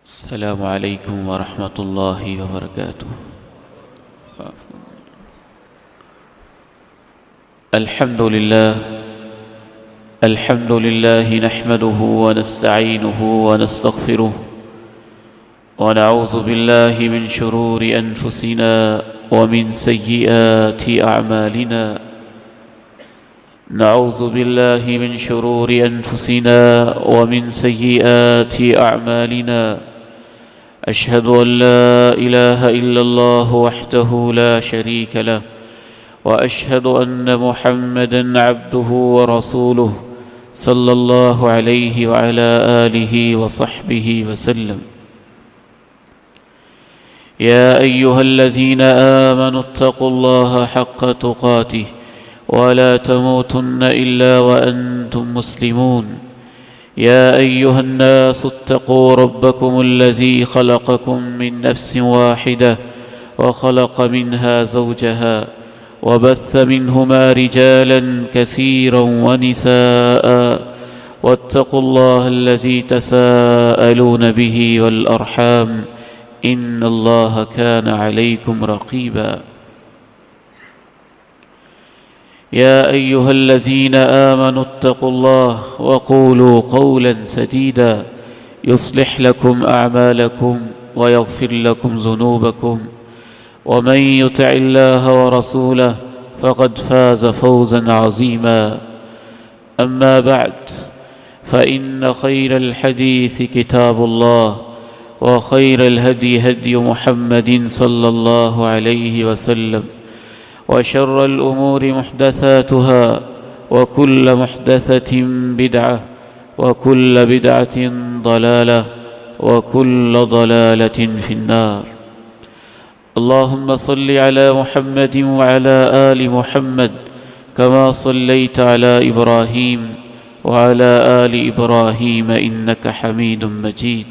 السلام عليكم ورحمة الله وبركاته. الحمد لله نحمده ونستعينه ونستغفره ونعوذ بالله من شرور أنفسنا ومن سيئات أعمالنا. نعوذ بالله من شرور أنفسنا ومن سيئات أعمالنا. أشهد أن لا إله إلا الله وحده لا شريك له، وأشهد أن محمدًا عبده ورسوله صلى الله عليه وعلى آله وصحبه وسلم. يا أيها الذين آمنوا اتقوا الله حق تقاته ولا تموتن إلا وأنتم مسلمون. يا أيها الناس اتقوا ربكم الذي خلقكم من نفس واحدة وخلق منها زوجها وبث منهما رجالا كثيرا ونساء، واتقوا الله الذي تساءلون به والأرحام إن الله كان عليكم رقيبا. يا أيها الذين آمنوا اتقوا الله وقولوا قولا سديدا يصلح لكم أعمالكم ويغفر لكم ذنوبكم، ومن يطع الله ورسوله فقد فاز فوزا عظيما. أما بعد، فإن خير الحديث كتاب الله، وخير الهدي هدي محمد صلى الله عليه وسلم، وشر الأمور محدثاتها، وكل محدثة بدعة، وكل بدعة ضلالة، وكل ضلالة في النار. اللهم صل على محمد وعلى آل محمد كما صليت على إبراهيم وعلى آل إبراهيم إنك حميد مجيد.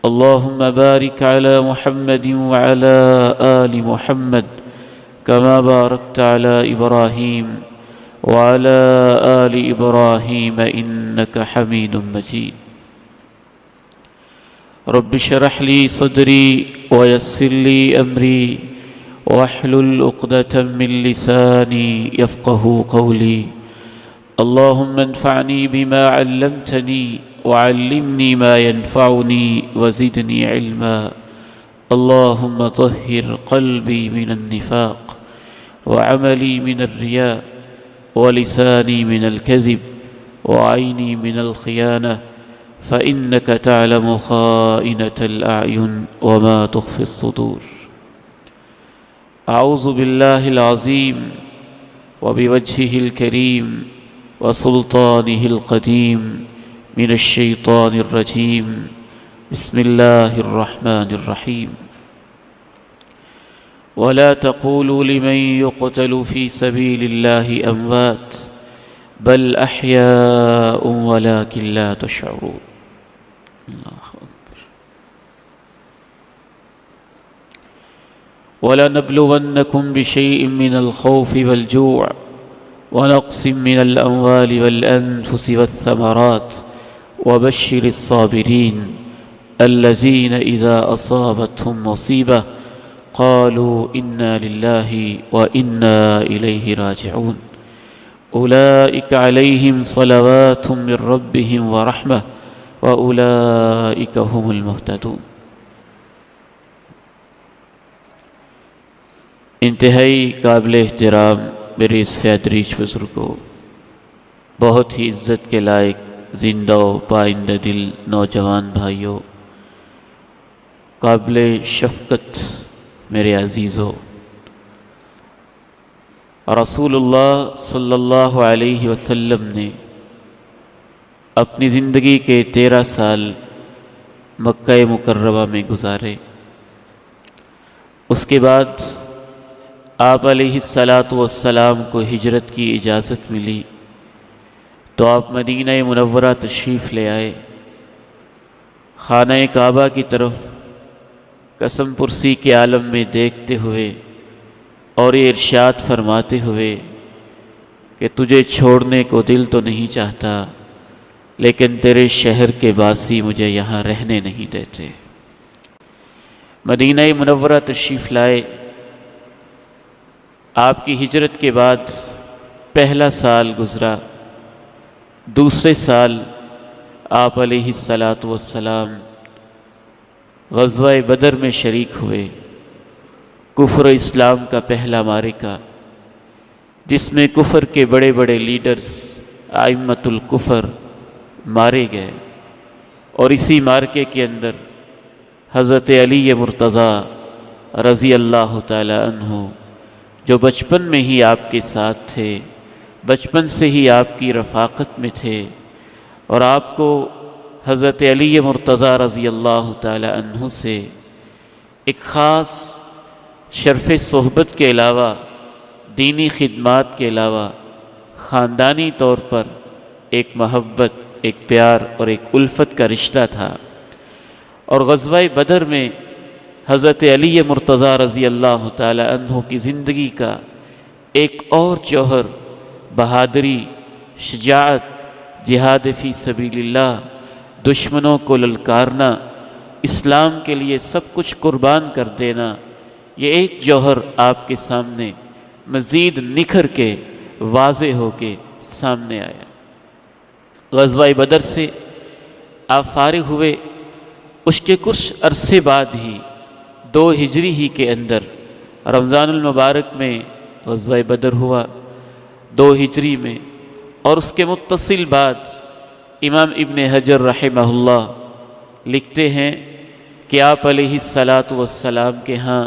اللهم بارك على محمد وعلى آل محمد كما باركت على إبراهيم وعلى آل إبراهيم إنك حميد مجيد. رب اشرح لي صدري ويسر لي أمري واحلل عقدة من لساني يفقه قولي. اللهم انفعني بما علمتني وعلمني ما ينفعني وزدني علما. اللهم طهر قلبي من النفاق، وعملي من الرياء، ولساني من الكذب، وعيني من الخيانة، فإنك تعلم خائنة الأعين وما تخفي الصدور. أعوذ بالله العظيم وبوجهه الكريم وسلطانه القديم من الشيطان الرجيم. بسم الله الرحمن الرحيم. ولا تقولوا لمن يقتل في سبيل الله أموات بل أحياء ولكن لا تشعرون. الله أكبر. ولنبلونكم بشيء من الخوف والجوع ونقص من الأموال والأنفس والثمرات وبشر الصابرين الذين إذا أصابتهم مصيبة قالوا إنا لله وإنا إليه راجعون. أولئك عليهم صلوات من ربهم ورحمة وأولئك هم المهتدون. انتہائی قابل احترام میرے اس فیدریش بزرگوں، بہت ہی عزت کے لائق زندہ و پائندہ دل نوجوان بھائیوں، قابل شفقت میرے عزیزوں، رسول اللہ صلی اللہ علیہ وسلم نے اپنی زندگی کے 13 سال مکہ مکرمہ میں گزارے. اس کے بعد آپ علیہ السلام کو ہجرت کی اجازت ملی تو آپ مدینہ منورہ تشریف لے آئے. خانہ کعبہ کی طرف قسم پرسی کے عالم میں دیکھتے ہوئے اور یہ ارشاد فرماتے ہوئے کہ تجھے چھوڑنے کو دل تو نہیں چاہتا لیکن تیرے شہر کے باسی مجھے یہاں رہنے نہیں دیتے۔ مدینہ منورہ تشریف لائے۔ آپ کی ہجرت کے بعد پہلا سال گزرا، دوسرے سال آپ علیہ الصلاۃ والسلام غزوہ بدر میں شریک ہوئے، کفر و اسلام کا پہلا معرکہ، جس میں کفر کے بڑے بڑے لیڈرز ائمۃ الکفر مارے گئے، اور اسی معرکے کے اندر حضرت علی مرتضیٰ رضی اللہ تعالی عنہ، جو بچپن میں ہی آپ کے ساتھ تھے، بچپن سے ہی آپ کی رفاقت میں تھے، اور آپ کو حضرت علی مرتضیٰ رضی اللہ تعالی عنہ سے ایک خاص شرف صحبت کے علاوہ، دینی خدمات کے علاوہ، خاندانی طور پر ایک محبت، ایک پیار اور ایک الفت کا رشتہ تھا۔ اور غزوہ بدر میں حضرت علی مرتضیٰ رضی اللہ تعالی عنہ کی زندگی کا ایک اور جوہر، بہادری، شجاعت، جہاد فی سبیل اللہ، دشمنوں کو للکارنا، اسلام کے لیے سب کچھ قربان کر دینا، یہ ایک جوہر آپ کے سامنے مزید نکھر کے واضح ہو کے سامنے آیا۔ غزوہ بدر سے آپ فارغ ہوئے، اس کے کچھ عرصے بعد ہی 2 ہجری ہی کے اندر رمضان المبارک میں غزوہ بدر ہوا، 2 ہجری میں، اور اس کے متصل بعد امام ابن حجر رحمہ اللہ لکھتے ہیں کہ آپ علیہ الصلاۃ والسلام کے ہاں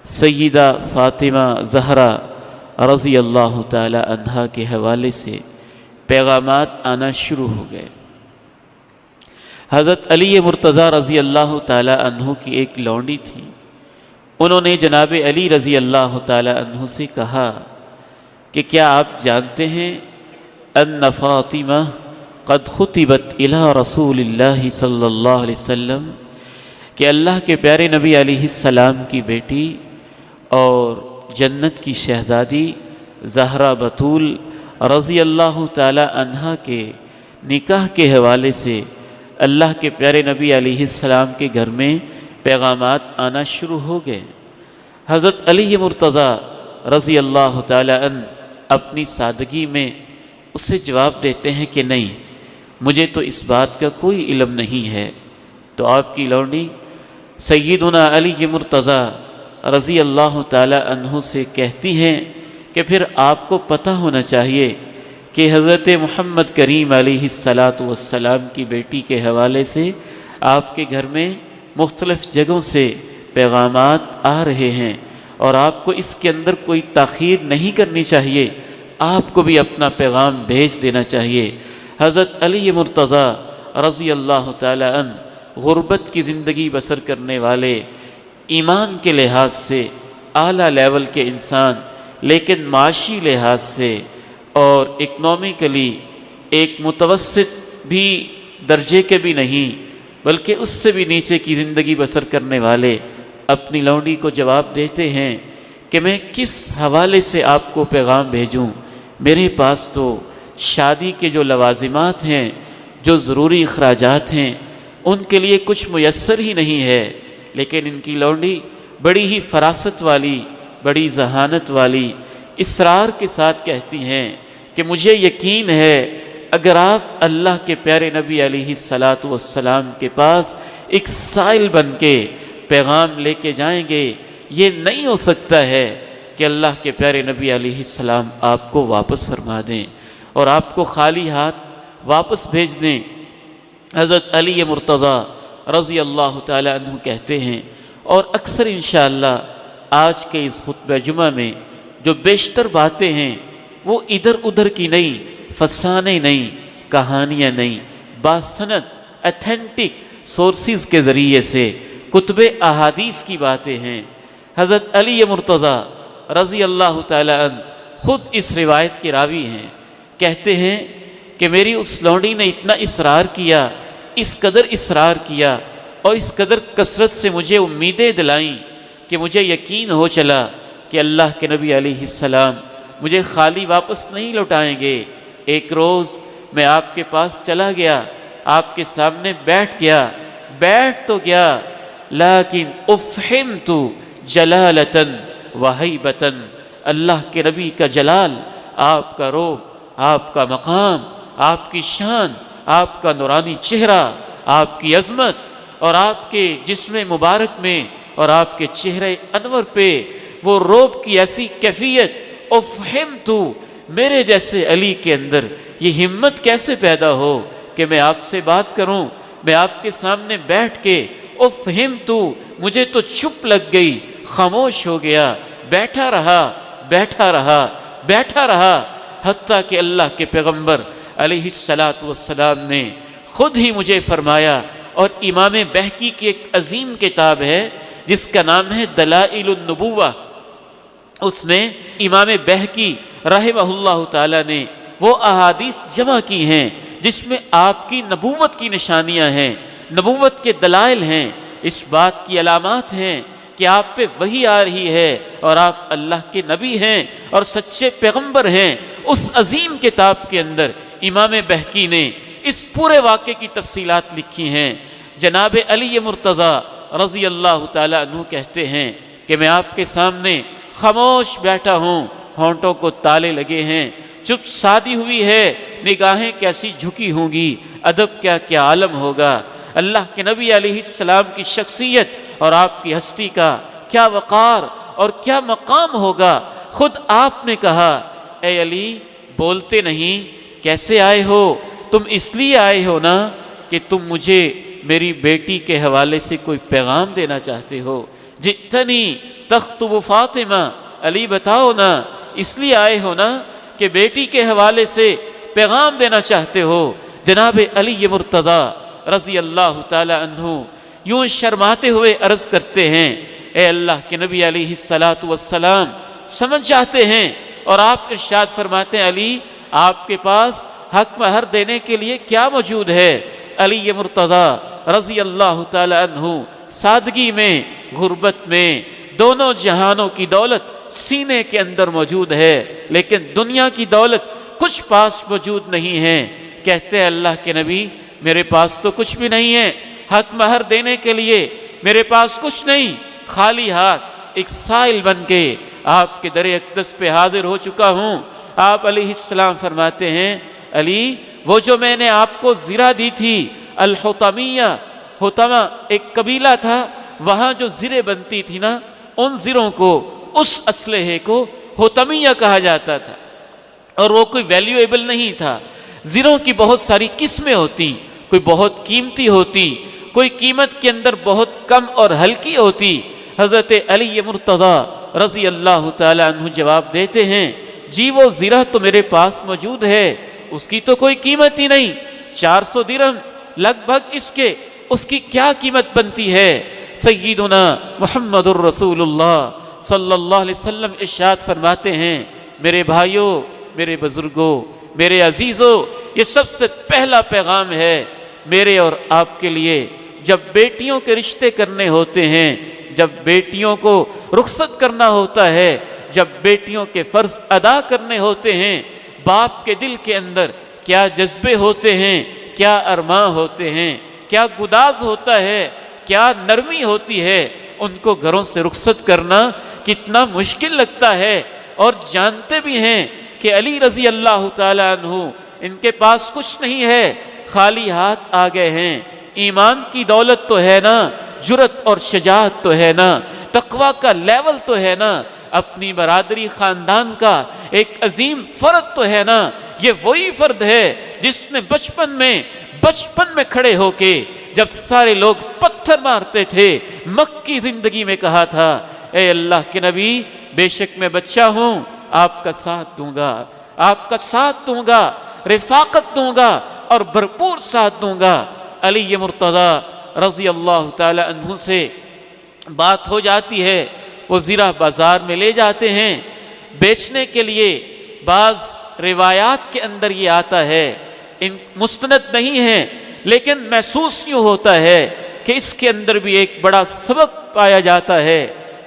سیدہ فاطمہ زہرا رضی اللہ تعالی عنہا کے حوالے سے پیغامات آنا شروع ہو گئے۔ حضرت علی مرتضیٰ رضی اللہ تعالی عنہ کی ایک لونڈی تھی، انہوں نے جناب علی رضی اللہ تعالی عنہ سے کہا کہ کیا آپ جانتے ہیں ان فاطمہ قد خطبت الی رسول اللہ صلی اللہ علیہ وسلم، کہ اللہ کے پیارے نبی علیہ السلام کی بیٹی اور جنت کی شہزادی زہرا بتول رضی اللہ تعالی عنہا کے نکاح کے حوالے سے اللہ کے پیارے نبی علیہ السلام کے گھر میں پیغامات آنا شروع ہو گئے۔ حضرت علی مرتضیٰ رضی اللہ تعالی عنہ اپنی سادگی میں اسے جواب دیتے ہیں کہ نہیں، مجھے تو اس بات کا کوئی علم نہیں ہے۔ تو آپ کی لونڈی سیدنا علی مرتضیٰ رضی اللہ تعالی عنہ سے کہتی ہیں کہ پھر آپ کو پتہ ہونا چاہیے کہ حضرت محمد کریم علیہ الصلاۃ والسلام کی بیٹی کے حوالے سے آپ کے گھر میں مختلف جگہوں سے پیغامات آ رہے ہیں، اور آپ کو اس کے اندر کوئی تاخیر نہیں کرنی چاہیے، آپ کو بھی اپنا پیغام بھیج دینا چاہیے۔ حضرت علی مرتضیٰ رضی اللہ تعالی عنہ غربت کی زندگی بسر کرنے والے، ایمان کے لحاظ سے اعلیٰ لیول کے انسان، لیکن معاشی لحاظ سے اور اکنومیکلی ایک متوسط بھی درجے کے بھی نہیں، بلکہ اس سے بھی نیچے کی زندگی بسر کرنے والے اپنی لونڈی کو جواب دیتے ہیں کہ میں کس حوالے سے آپ کو پیغام بھیجوں، میرے پاس تو شادی کے جو لوازمات ہیں، جو ضروری اخراجات ہیں، ان کے لیے کچھ میسر ہی نہیں ہے۔ لیکن ان کی لونڈی بڑی ہی فراست والی، بڑی ذہانت والی، اصرار کے ساتھ کہتی ہیں کہ مجھے یقین ہے اگر آپ اللہ کے پیارے نبی علیہ الصلاۃ والسلام کے پاس ایک سائل بن کے پیغام لے کے جائیں گے، یہ نہیں ہو سکتا ہے کہ اللہ کے پیارے نبی علیہ السلام آپ کو واپس فرما دیں اور آپ کو خالی ہاتھ واپس بھیج دیں۔ حضرت علی مرتضیٰ رضی اللہ تعالی عنہ کہتے ہیں، اور اکثر انشاءاللہ آج کے اس خطبہ جمعہ میں جو بیشتر باتیں ہیں وہ ادھر ادھر کی نہیں، فسانے نہیں، کہانیاں نہیں، باسند ایتھینٹک سورسز کے ذریعے سے کتب احادیث کی باتیں ہیں۔ حضرت علی مرتضیٰ رضی اللہ تعالی عنہ خود اس روایت کے راوی ہیں، کہتے ہیں کہ میری اس لونڈی نے اتنا اصرار کیا، اس قدر اصرار کیا اور اس قدر کثرت سے مجھے امیدیں دلائیں کہ مجھے یقین ہو چلا کہ اللہ کے نبی علیہ السلام مجھے خالی واپس نہیں لوٹائیں گے۔ ایک روز میں آپ کے پاس چلا گیا، آپ کے سامنے بیٹھ گیا، بیٹھ تو گیا لیکن افہمت جلالتن وہیبتن، اللہ کے نبی کا جلال، آپ کا روب، آپ کا مقام، آپ کی شان، آپ کا نورانی چہرہ، آپ کی عظمت، اور آپ کے جسم مبارک میں اور آپ کے چہرے انور پہ وہ روب کی ایسی کیفیت، افہمت، میرے جیسے علی کے اندر یہ ہمت کیسے پیدا ہو کہ میں آپ سے بات کروں، میں آپ کے سامنے بیٹھ کے افہمت، مجھے تو چپ لگ گئی، خاموش ہو گیا، بیٹھا رہا بیٹھا رہا بیٹھا رہا، حتیٰ کہ اللہ کے پیغمبر علیہ الصلاۃ والسلام نے خود ہی مجھے فرمایا، اور امام بہقی کی ایک عظیم کتاب ہے جس کا نام ہے دلائل النبوہ، اس میں امام بہقی رحمہ اللہ تعالی نے وہ احادیث جمع کی ہیں جس میں آپ کی نبوت کی نشانیاں ہیں، نبوت کے دلائل ہیں، اس بات کی علامات ہیں کہ آپ پہ وحی آ رہی ہے اور آپ اللہ کے نبی ہیں اور سچے پیغمبر ہیں۔ اس عظیم کتاب کے اندر امام بہقی نے اس پورے واقعے کی تفصیلات لکھی ہیں۔ جناب علی مرتضیٰ رضی اللہ تعالیٰ عنہ کہتے ہیں کہ میں آپ کے سامنے خاموش بیٹھا ہوں، ہونٹوں کو تالے لگے ہیں، چپ سادی ہوئی ہے، نگاہیں کیسی جھکی ہوں گی، ادب کیا عالم ہوگا، اللہ کے نبی علیہ السلام کی شخصیت اور آپ کی ہستی کا کیا وقار اور کیا مقام ہوگا۔ خود آپ نے کہا، اے علی بولتے نہیں، کیسے آئے ہو؟ تم اس لیے آئے ہو نا کہ تم مجھے میری بیٹی کے حوالے سے کوئی پیغام دینا چاہتے ہو۔ جئتنی تخطب فاطمہ، علی بتاؤ نا، اس لیے آئے ہو نا کہ بیٹی کے حوالے سے پیغام دینا چاہتے ہو۔ جناب علی مرتضیٰ رضی اللہ تعالی عنہ یوں شرماتے ہوئے عرض کرتے ہیں، اے اللہ کے نبی علیہ الصلاۃ والسلام، سمجھ جاتے ہیں، اور آپ ارشاد فرماتے ہیں، علی آپ کے پاس حق مہر دینے کے لیے کیا موجود ہے؟ علی مرتضیٰ رضی اللہ تعالی عنہ سادگی میں، غربت میں، دونوں جہانوں کی دولت سینے کے اندر موجود ہے، لیکن دنیا کی دولت کچھ پاس موجود نہیں ہے۔ کہتے ہیں اللہ کے نبی، میرے پاس تو کچھ بھی نہیں ہے، حق مہر دینے کے لیے میرے پاس کچھ نہیں، خالی ہاتھ ایک سائل بن کے آپ کے در اقدس پہ حاضر ہو چکا ہوں۔ آپ علیہ السلام فرماتے ہیں، علی وہ جو میں نے آپ کو زرہ دی تھی، الحطمیہ، حطمہ ایک قبیلہ تھا، وہاں جو زریں بنتی تھی نا، ان زروں کو، اس اسلحے کو حطمیہ کہا جاتا تھا، اور وہ کوئی ویلیویبل نہیں تھا۔ زروں کی بہت ساری قسمیں ہوتی، کوئی بہت قیمتی ہوتی، کوئی قیمت کے اندر بہت کم اور ہلکی ہوتی۔ حضرت علی مرتضیٰ رضی اللہ تعالی عنہ جواب دیتے ہیں، جی وہ زرہ تو میرے پاس موجود ہے، اس کی تو کوئی قیمت ہی نہیں، 400 درہم لگ بھگ اس کی کیا قیمت بنتی ہے؟ سیدنا محمد الرسول اللہ صلی اللہ علیہ وسلم ارشاد فرماتے ہیں، میرے بھائیوں، میرے بزرگوں، میرے عزیزوں، یہ سب سے پہلا پیغام ہے میرے اور آپ کے لیے۔ جب بیٹیوں کے رشتے کرنے ہوتے ہیں، جب بیٹیوں کو رخصت کرنا ہوتا ہے، جب بیٹیوں کے فرض ادا کرنے ہوتے ہیں، باپ کے دل کے اندر کیا جذبے ہوتے ہیں، کیا ارماں ہوتے ہیں، کیا گداز ہوتا ہے، کیا نرمی ہوتی ہے، ان کو گھروں سے رخصت کرنا کتنا مشکل لگتا ہے۔ اور جانتے بھی ہیں کہ علی رضی اللہ تعالی عنہ ان کے پاس کچھ نہیں ہے، خالی ہاتھ آ گئے ہیں۔ ایمان کی دولت تو ہے نا، جرت اور شجاعت تو ہے نا، تقوی کا لیول تو ہے نا، اپنی برادری خاندان کا ایک عظیم فرد تو ہے نا۔ یہ وہی فرد ہے جس نے بچپن میں کھڑے ہو کے جب سارے لوگ پتھر مارتے تھے، مکی زندگی میں کہا تھا، اے اللہ کے نبی، بے شک میں بچہ ہوں، آپ کا ساتھ دوں گا، آپ کا ساتھ دوں گا، رفاقت دوں گا اور بھرپور ساتھ دوں گا۔ علی مرتضیٰ رضی اللہ تعالی عنہ سے بات ہو جاتی ہے، وہ زرہ بازار میں لے جاتے ہیں بیچنے کے لیے۔ بعض روایات کے اندر یہ آتا ہے، ان مستند نہیں ہیں، لیکن محسوس یوں ہوتا ہے کہ اس کے اندر بھی ایک بڑا سبق پایا جاتا ہے۔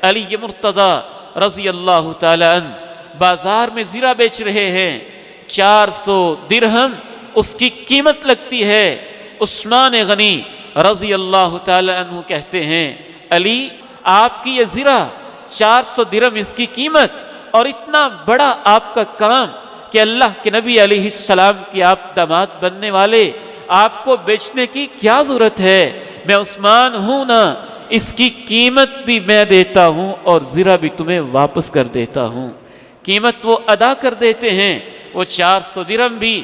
علی مرتضیٰ رضی اللہ تعالی عنہ بازار میں زرہ بیچ رہے ہیں، 400 درہم اس کی قیمت لگتی ہے۔ عثمان غنی رضی اللہ تعالی عنہ کہتے ہیں علی آپ کی یہ زرہ 400 درہم اس کی قیمت، اور اتنا بڑا آپ کا کام کہ اللہ کے نبی علیہ السلام کی آپ داماد بننے والے، آپ کو بیچنے کی کیا ضرورت ہے؟ میں عثمان ہوں نا، اس کی قیمت بھی میں دیتا ہوں اور زرہ بھی تمہیں واپس کر دیتا ہوں۔ قیمت وہ ادا کر دیتے ہیں، وہ 400 درہم بھی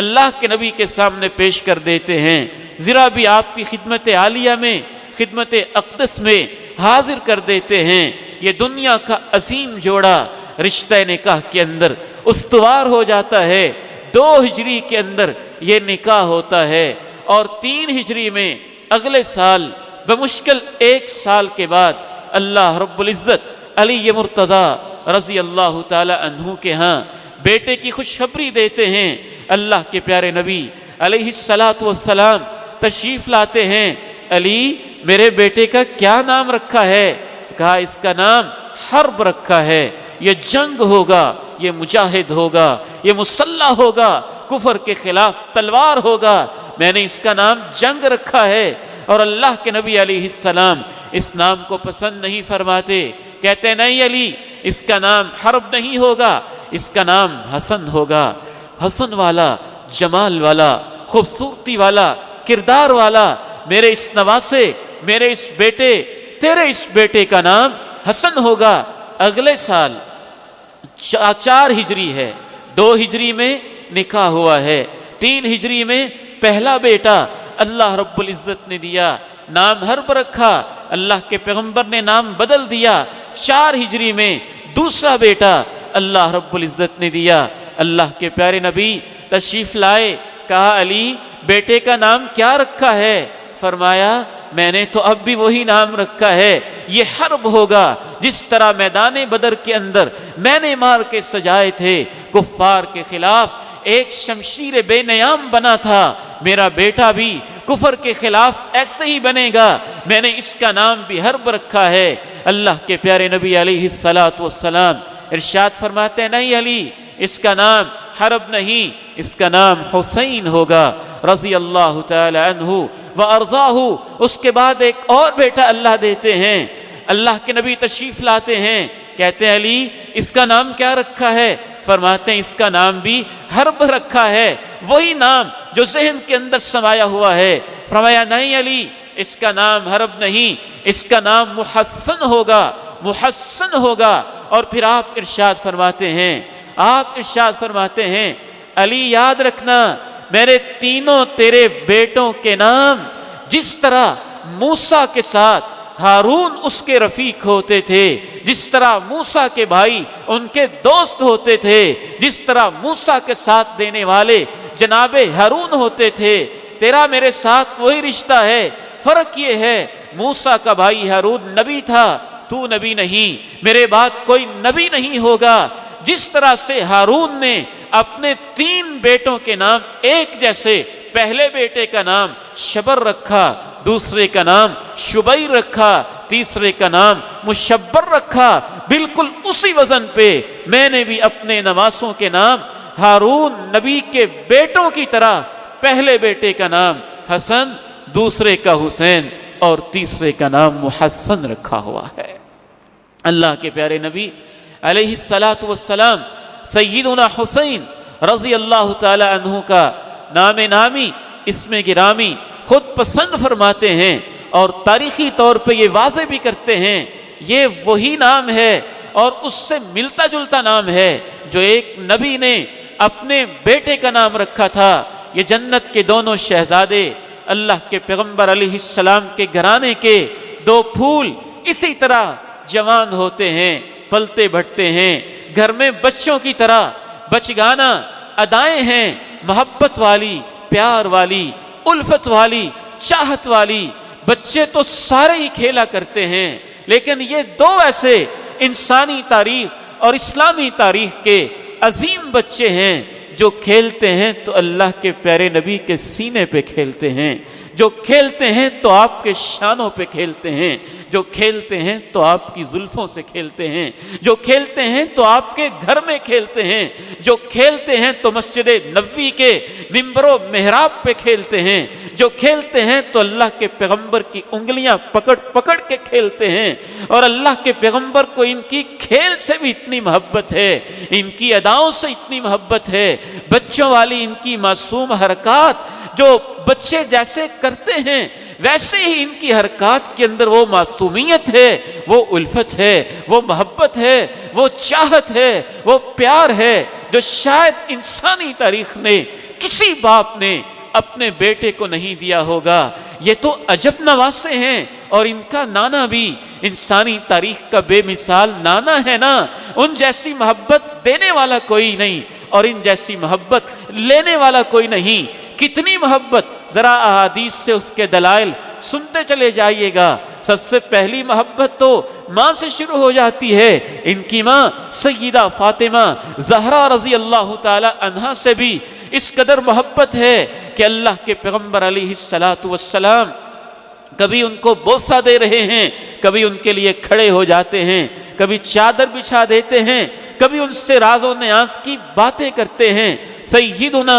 اللہ کے نبی کے سامنے پیش کر دیتے ہیں، زرہ بھی آپ کی خدمت عالیہ میں، خدمت اقدس میں حاضر کر دیتے ہیں۔ یہ دنیا کا عظیم جوڑا رشتہ نکاح کے اندر استوار ہو جاتا ہے۔ 2 ہجری کے اندر یہ نکاح ہوتا ہے، اور 3 ہجری میں اگلے سال بمشکل 1 سال کے بعد اللہ رب العزت علی مرتضیٰ رضی اللہ تعالی عنہ کے ہاں بیٹے کی خوشخبری دیتے ہیں۔ اللہ کے پیارے نبی علیہ السلام تشریف لاتے ہیں۔ علی میرے بیٹے کا کیا نام رکھا ہے؟ کہا اس کا نام حرب رکھا ہے، یہ جنگ ہوگا، یہ مجاہد ہوگا، یہ مسلح ہوگا، کفر کے خلاف تلوار ہوگا، میں نے اس کا نام جنگ رکھا ہے۔ اور اللہ کے نبی علیہ السلام اس نام کو پسند نہیں فرماتے، کہتے نہیں علی اس کا نام حرب نہیں ہوگا، اس کا نام حسن ہوگا۔ حسن والا، جمال والا، خوبصورتی والا، کردار والا میرے اس نواسے، میرے اس بیٹے، تیرے اس بیٹے کا نام حسن ہوگا۔ اگلے سال 4 ہجری ہے، 2 ہجری میں نکاح ہوا ہے، 3 ہجری میں پہلا بیٹا اللہ رب العزت نے دیا، نام حرب رکھا، اللہ کے پیغمبر نے نام بدل دیا۔ 4 ہجری میں دوسرا بیٹا اللہ رب العزت نے دیا۔ اللہ کے پیارے نبی تشریف لائے، کہا علی بیٹے کا نام کیا رکھا ہے؟ فرمایا میں نے تو اب بھی وہی نام رکھا ہے، یہ حرب ہوگا، جس طرح میدان بدر کے اندر میں نے مار کے سجائے تھے کفار کے خلاف، ایک شمشیر بے نیام بنا تھا، میرا بیٹا بھی کفر کے خلاف ایسے ہی بنے گا، میں نے اس کا نام بھی حرب رکھا ہے۔ اللہ کے پیارے نبی علیہ السلام ارشاد فرماتے ہیں نہیں علی اس کا نام حرب نہیں، اس کا نام حسین ہوگا رضی اللہ تعالی عنہ وارضاہ۔ اس کے بعد ایک اور بیٹا اللہ دیتے ہیں، اللہ کے نبی تشریف لاتے ہیں، کہتے ہیں علی اس کا نام کیا رکھا ہے؟ فرماتے ہیں اس کا نام بھی حرب رکھا ہے، وہی نام جو ذہن کے اندر سمایا ہوا ہے۔ فرمایا نہیں علی اس کا نام حرب نہیں، اس کا نام محسن ہوگا، محسن ہوگا۔ اور پھر آپ ارشاد فرماتے ہیں علی یاد رکھنا میرے تینوں تیرے بیٹوں کے نام جس طرح موسیٰ کے ساتھ ہارون اس کے رفیق ہوتے تھے، جس طرح موسیٰ کے بھائی ان کے دوست ہوتے تھے، جس طرح موسیٰ کے ساتھ دینے والے جناب ہارون ہوتے تھے، تیرا میرے ساتھ وہی رشتہ ہے۔ فرق یہ ہے موسیٰ کا بھائی ہارون نبی تھا، تو نبی نہیں، میرے بعد کوئی نبی نہیں ہوگا۔ جس طرح سے ہارون نے اپنے 3 بیٹوں کے نام ایک جیسے، پہلے بیٹے کا نام شبر رکھا، دوسرے کا نام شبیر رکھا، تیسرے کا نام مشبر رکھا، بالکل اسی وزن پہ میں نے بھی اپنے نواسوں کے نام ہارون نبی کے بیٹوں کی طرح، پہلے بیٹے کا نام حسن، دوسرے کا حسین اور تیسرے کا نام محسن رکھا ہوا ہے۔ اللہ کے پیارے نبی علیہ السلام سیدنا حسین رضی اللہ تعالی عنہ کا نام نامی، اسم گرامی خود پسند فرماتے ہیں، اور تاریخی طور پہ یہ واضح بھی کرتے ہیں یہ وہی نام ہے اور اس سے ملتا جلتا نام ہے جو ایک نبی نے اپنے بیٹے کا نام رکھا تھا۔ یہ جنت کے دونوں شہزادے اللہ کے پیغمبر علیہ السلام کے گھرانے کے 2 پھول اسی طرح جوان ہوتے ہیں، پلتے بڑھتے ہیں، گھر میں بچوں کی طرح بچگانہ ادائیں ہیں، محبت والی، پیار والی، الفت والی، چاہت والی۔ بچے تو سارے ہی کھیلا کرتے ہیں، لیکن یہ 2 ایسے انسانی تاریخ اور اسلامی تاریخ کے عظیم بچے ہیں جو کھیلتے ہیں تو اللہ کے پیارے نبی کے سینے پہ کھیلتے ہیں، جو کھیلتے ہیں تو آپ کے شانوں پہ کھیلتے ہیں، جو کھیلتے ہیں تو آپ کی زلفوں سے کھیلتے ہیں، جو کھیلتے ہیں تو آپ کے گھر میں کھیلتے ہیں، جو کھیلتے ہیں تو مسجد نبوی کے ممبر و محراب پہ کھیلتے ہیں، جو کھیلتے ہیں تو اللہ کے پیغمبر کی انگلیاں پکڑ پکڑ کے کھیلتے ہیں، اور اللہ کے پیغمبر کو ان کی کھیل سے بھی اتنی محبت ہے، ان کی اداؤں سے اتنی محبت ہے، بچوں والی ان کی معصوم حرکات جو بچے جیسے کرتے ہیں ویسے ہی ان کی حرکات کے اندر وہ معصومیت ہے، وہ الفت ہے، وہ محبت ہے، وہ چاہت ہے، وہ پیار ہے جو شاید انسانی تاریخ میں کسی باپ نے اپنے بیٹے کو نہیں دیا ہوگا۔ یہ تو عجب نواسے ہیں، اور ان کا نانا بھی انسانی تاریخ کا بے مثال نانا ہے نا، ان جیسی محبت دینے والا کوئی نہیں اور ان جیسی محبت لینے والا کوئی نہیں۔ کتنی محبت، ذرا احادیث سے اس کے دلائل سنتے چلے جائیے گا۔ سب سے پہلی محبت تو ماں سے شروع ہو جاتی ہے، ان کی ماں سیدہ فاطمہ زہرا رضی اللہ تعالی عنہا سے بھی اس قدر محبت ہے کہ اللہ کے پیغمبر علیہ السلام کبھی ان کو بوسہ دے رہے ہیں، کبھی ان کے لیے کھڑے ہو جاتے ہیں، کبھی چادر بچھا دیتے ہیں، کبھی ان سے راز و نیاز کی باتیں کرتے ہیں۔ سیدنا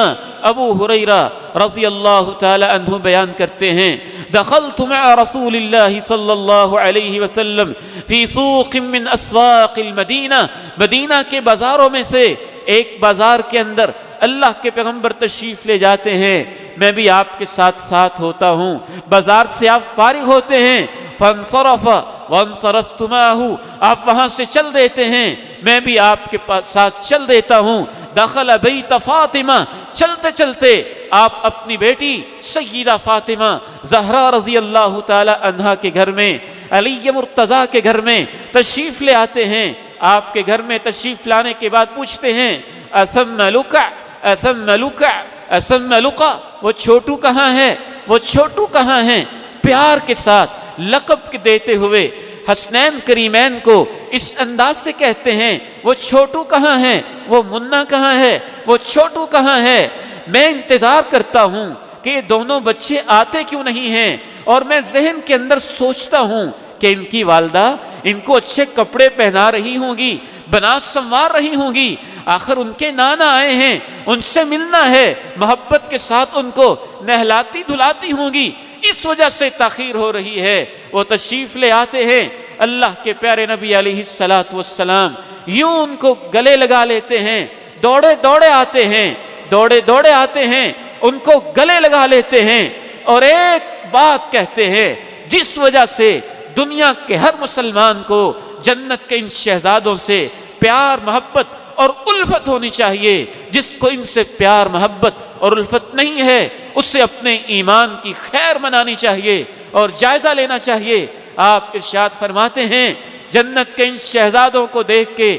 ابو ہریرہ رضی اللہ تعالی عنہ بیان کرتے ہیں، دخلت مع رسول اللہ صلی اللہ علیہ وسلم فی سوق من اسواق المدینہ، مدینہ کے بازاروں میں سے ایک بازار کے اندر اللہ کے پیغمبر تشریف لے جاتے ہیں، میں بھی آپ کے ساتھ ساتھ ہوتا ہوں۔ بازار سے آپ فارغ ہوتے ہیں، فانصرف وانصرفت معه، آپ وہاں سے چل دیتے ہیں، میں بھی آپ کے ساتھ چل دیتا ہوں۔ دخل بیت فاطمہ، چلتے چلتے آپ اپنی بیٹی سیدہ فاطمہ زہرا رضی اللہ تعالی عنہا کے گھر میں، علی مرتضیٰ کے گھر میں تشریف لے آتے ہیں۔ آپ کے گھر میں تشریف لانے کے بعد پوچھتے ہیں، اسم لکع اسم لکع اسم لقع، وہ چھوٹو کہاں ہے، وہ چھوٹو کہاں ہیں؟ پیار کے ساتھ لقب دیتے ہوئے حسنین کریمین کو اس انداز سے کہتے ہیں، وہ چھوٹو کہاں ہے، وہ منا کہاں ہے، وہ چھوٹو کہاں ہے؟ میں انتظار کرتا ہوں کہ یہ دونوں بچے آتے کیوں نہیں ہیں، اور میں ذہن کے اندر سوچتا ہوں کہ ان کی والدہ ان کو اچھے کپڑے پہنا رہی ہوں گی، بنا سنوار رہی ہوں گی، آخر ان کے نانا آئے ہیں، ان سے ملنا ہے، محبت کے ساتھ ان کو نہلاتی دھلاتی ہوں گی، اس وجہ سے تاخیر ہو رہی ہے۔ وہ تشریف لے آتے ہیں، اللہ کے پیارے نبی علیہ السلام یوں ان کو گلے لگا لیتے ہیں، دوڑے دوڑے آتے ہیں، دوڑے دوڑے آتے ہیں، ان کو گلے لگا لیتے ہیں، اور ایک بات کہتے ہیں جس وجہ سے دنیا کے ہر مسلمان کو جنت کے ان شہزادوں سے پیار محبت اور الفت ہونی چاہیے۔ جس کو ان سے پیار محبت اور الفت نہیں ہے، اس سے اپنے ایمان کی خیر منانی چاہیے اور جائزہ لینا چاہیے۔ آپ ارشاد فرماتے ہیں، جنت کے ان شہزادوں کو دیکھ کے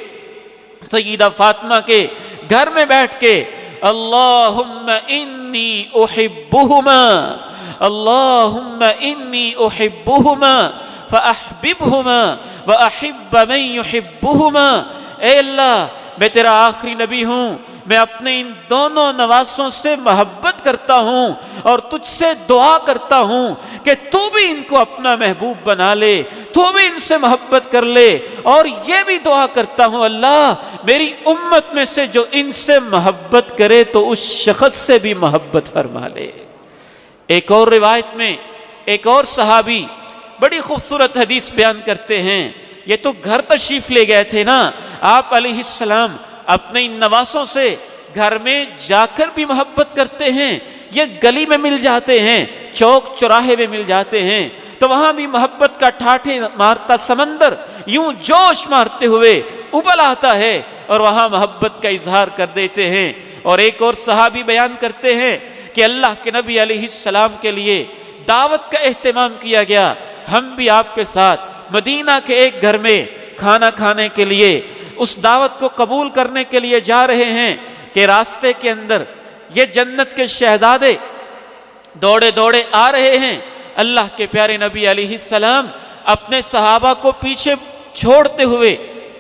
سیدہ فاطمہ کے گھر میں بیٹھ کے اللہم انی احبہما، اللہم انی احبہما فاحببہما واحب من یحبہما، اے اللہ میں تیرا آخری نبی ہوں، میں اپنے ان دونوں نواسوں سے محبت کرتا ہوں اور تجھ سے دعا کرتا ہوں کہ تو بھی ان کو اپنا محبوب بنا لے، تو بھی ان سے محبت کر لے، اور یہ بھی دعا کرتا ہوں اللہ میری امت میں سے جو ان سے محبت کرے تو اس شخص سے بھی محبت فرما لے۔ ایک اور روایت میں ایک اور صحابی بڑی خوبصورت حدیث بیان کرتے ہیں، یہ تو گھر تشریف لے گئے تھے نا آپ علیہ السلام، اپنے ان نواسوں سے گھر میں جا کر بھی محبت کرتے ہیں، یہ گلی میں مل جاتے ہیں، چوک چوراہے میں مل جاتے ہیں تو وہاں بھی محبت کا ٹھاٹھے مارتا سمندر یوں جوش مارتے ہوئے ابل آتا ہے اور وہاں محبت کا اظہار کر دیتے ہیں۔ اور ایک اور صحابی بیان کرتے ہیں کہ اللہ کے نبی علیہ السلام کے لیے دعوت کا اہتمام کیا گیا، ہم بھی آپ کے ساتھ مدینہ کے ایک گھر میں کھانا کھانے کے لیے اس دعوت کو قبول کرنے کے لیے جا رہے ہیں کہ راستے کے اندر یہ جنت کے شہزادے دوڑے دوڑے آ رہے ہیں۔ اللہ کے پیارے نبی علیہ السلام اپنے صحابہ کو پیچھے چھوڑتے ہوئے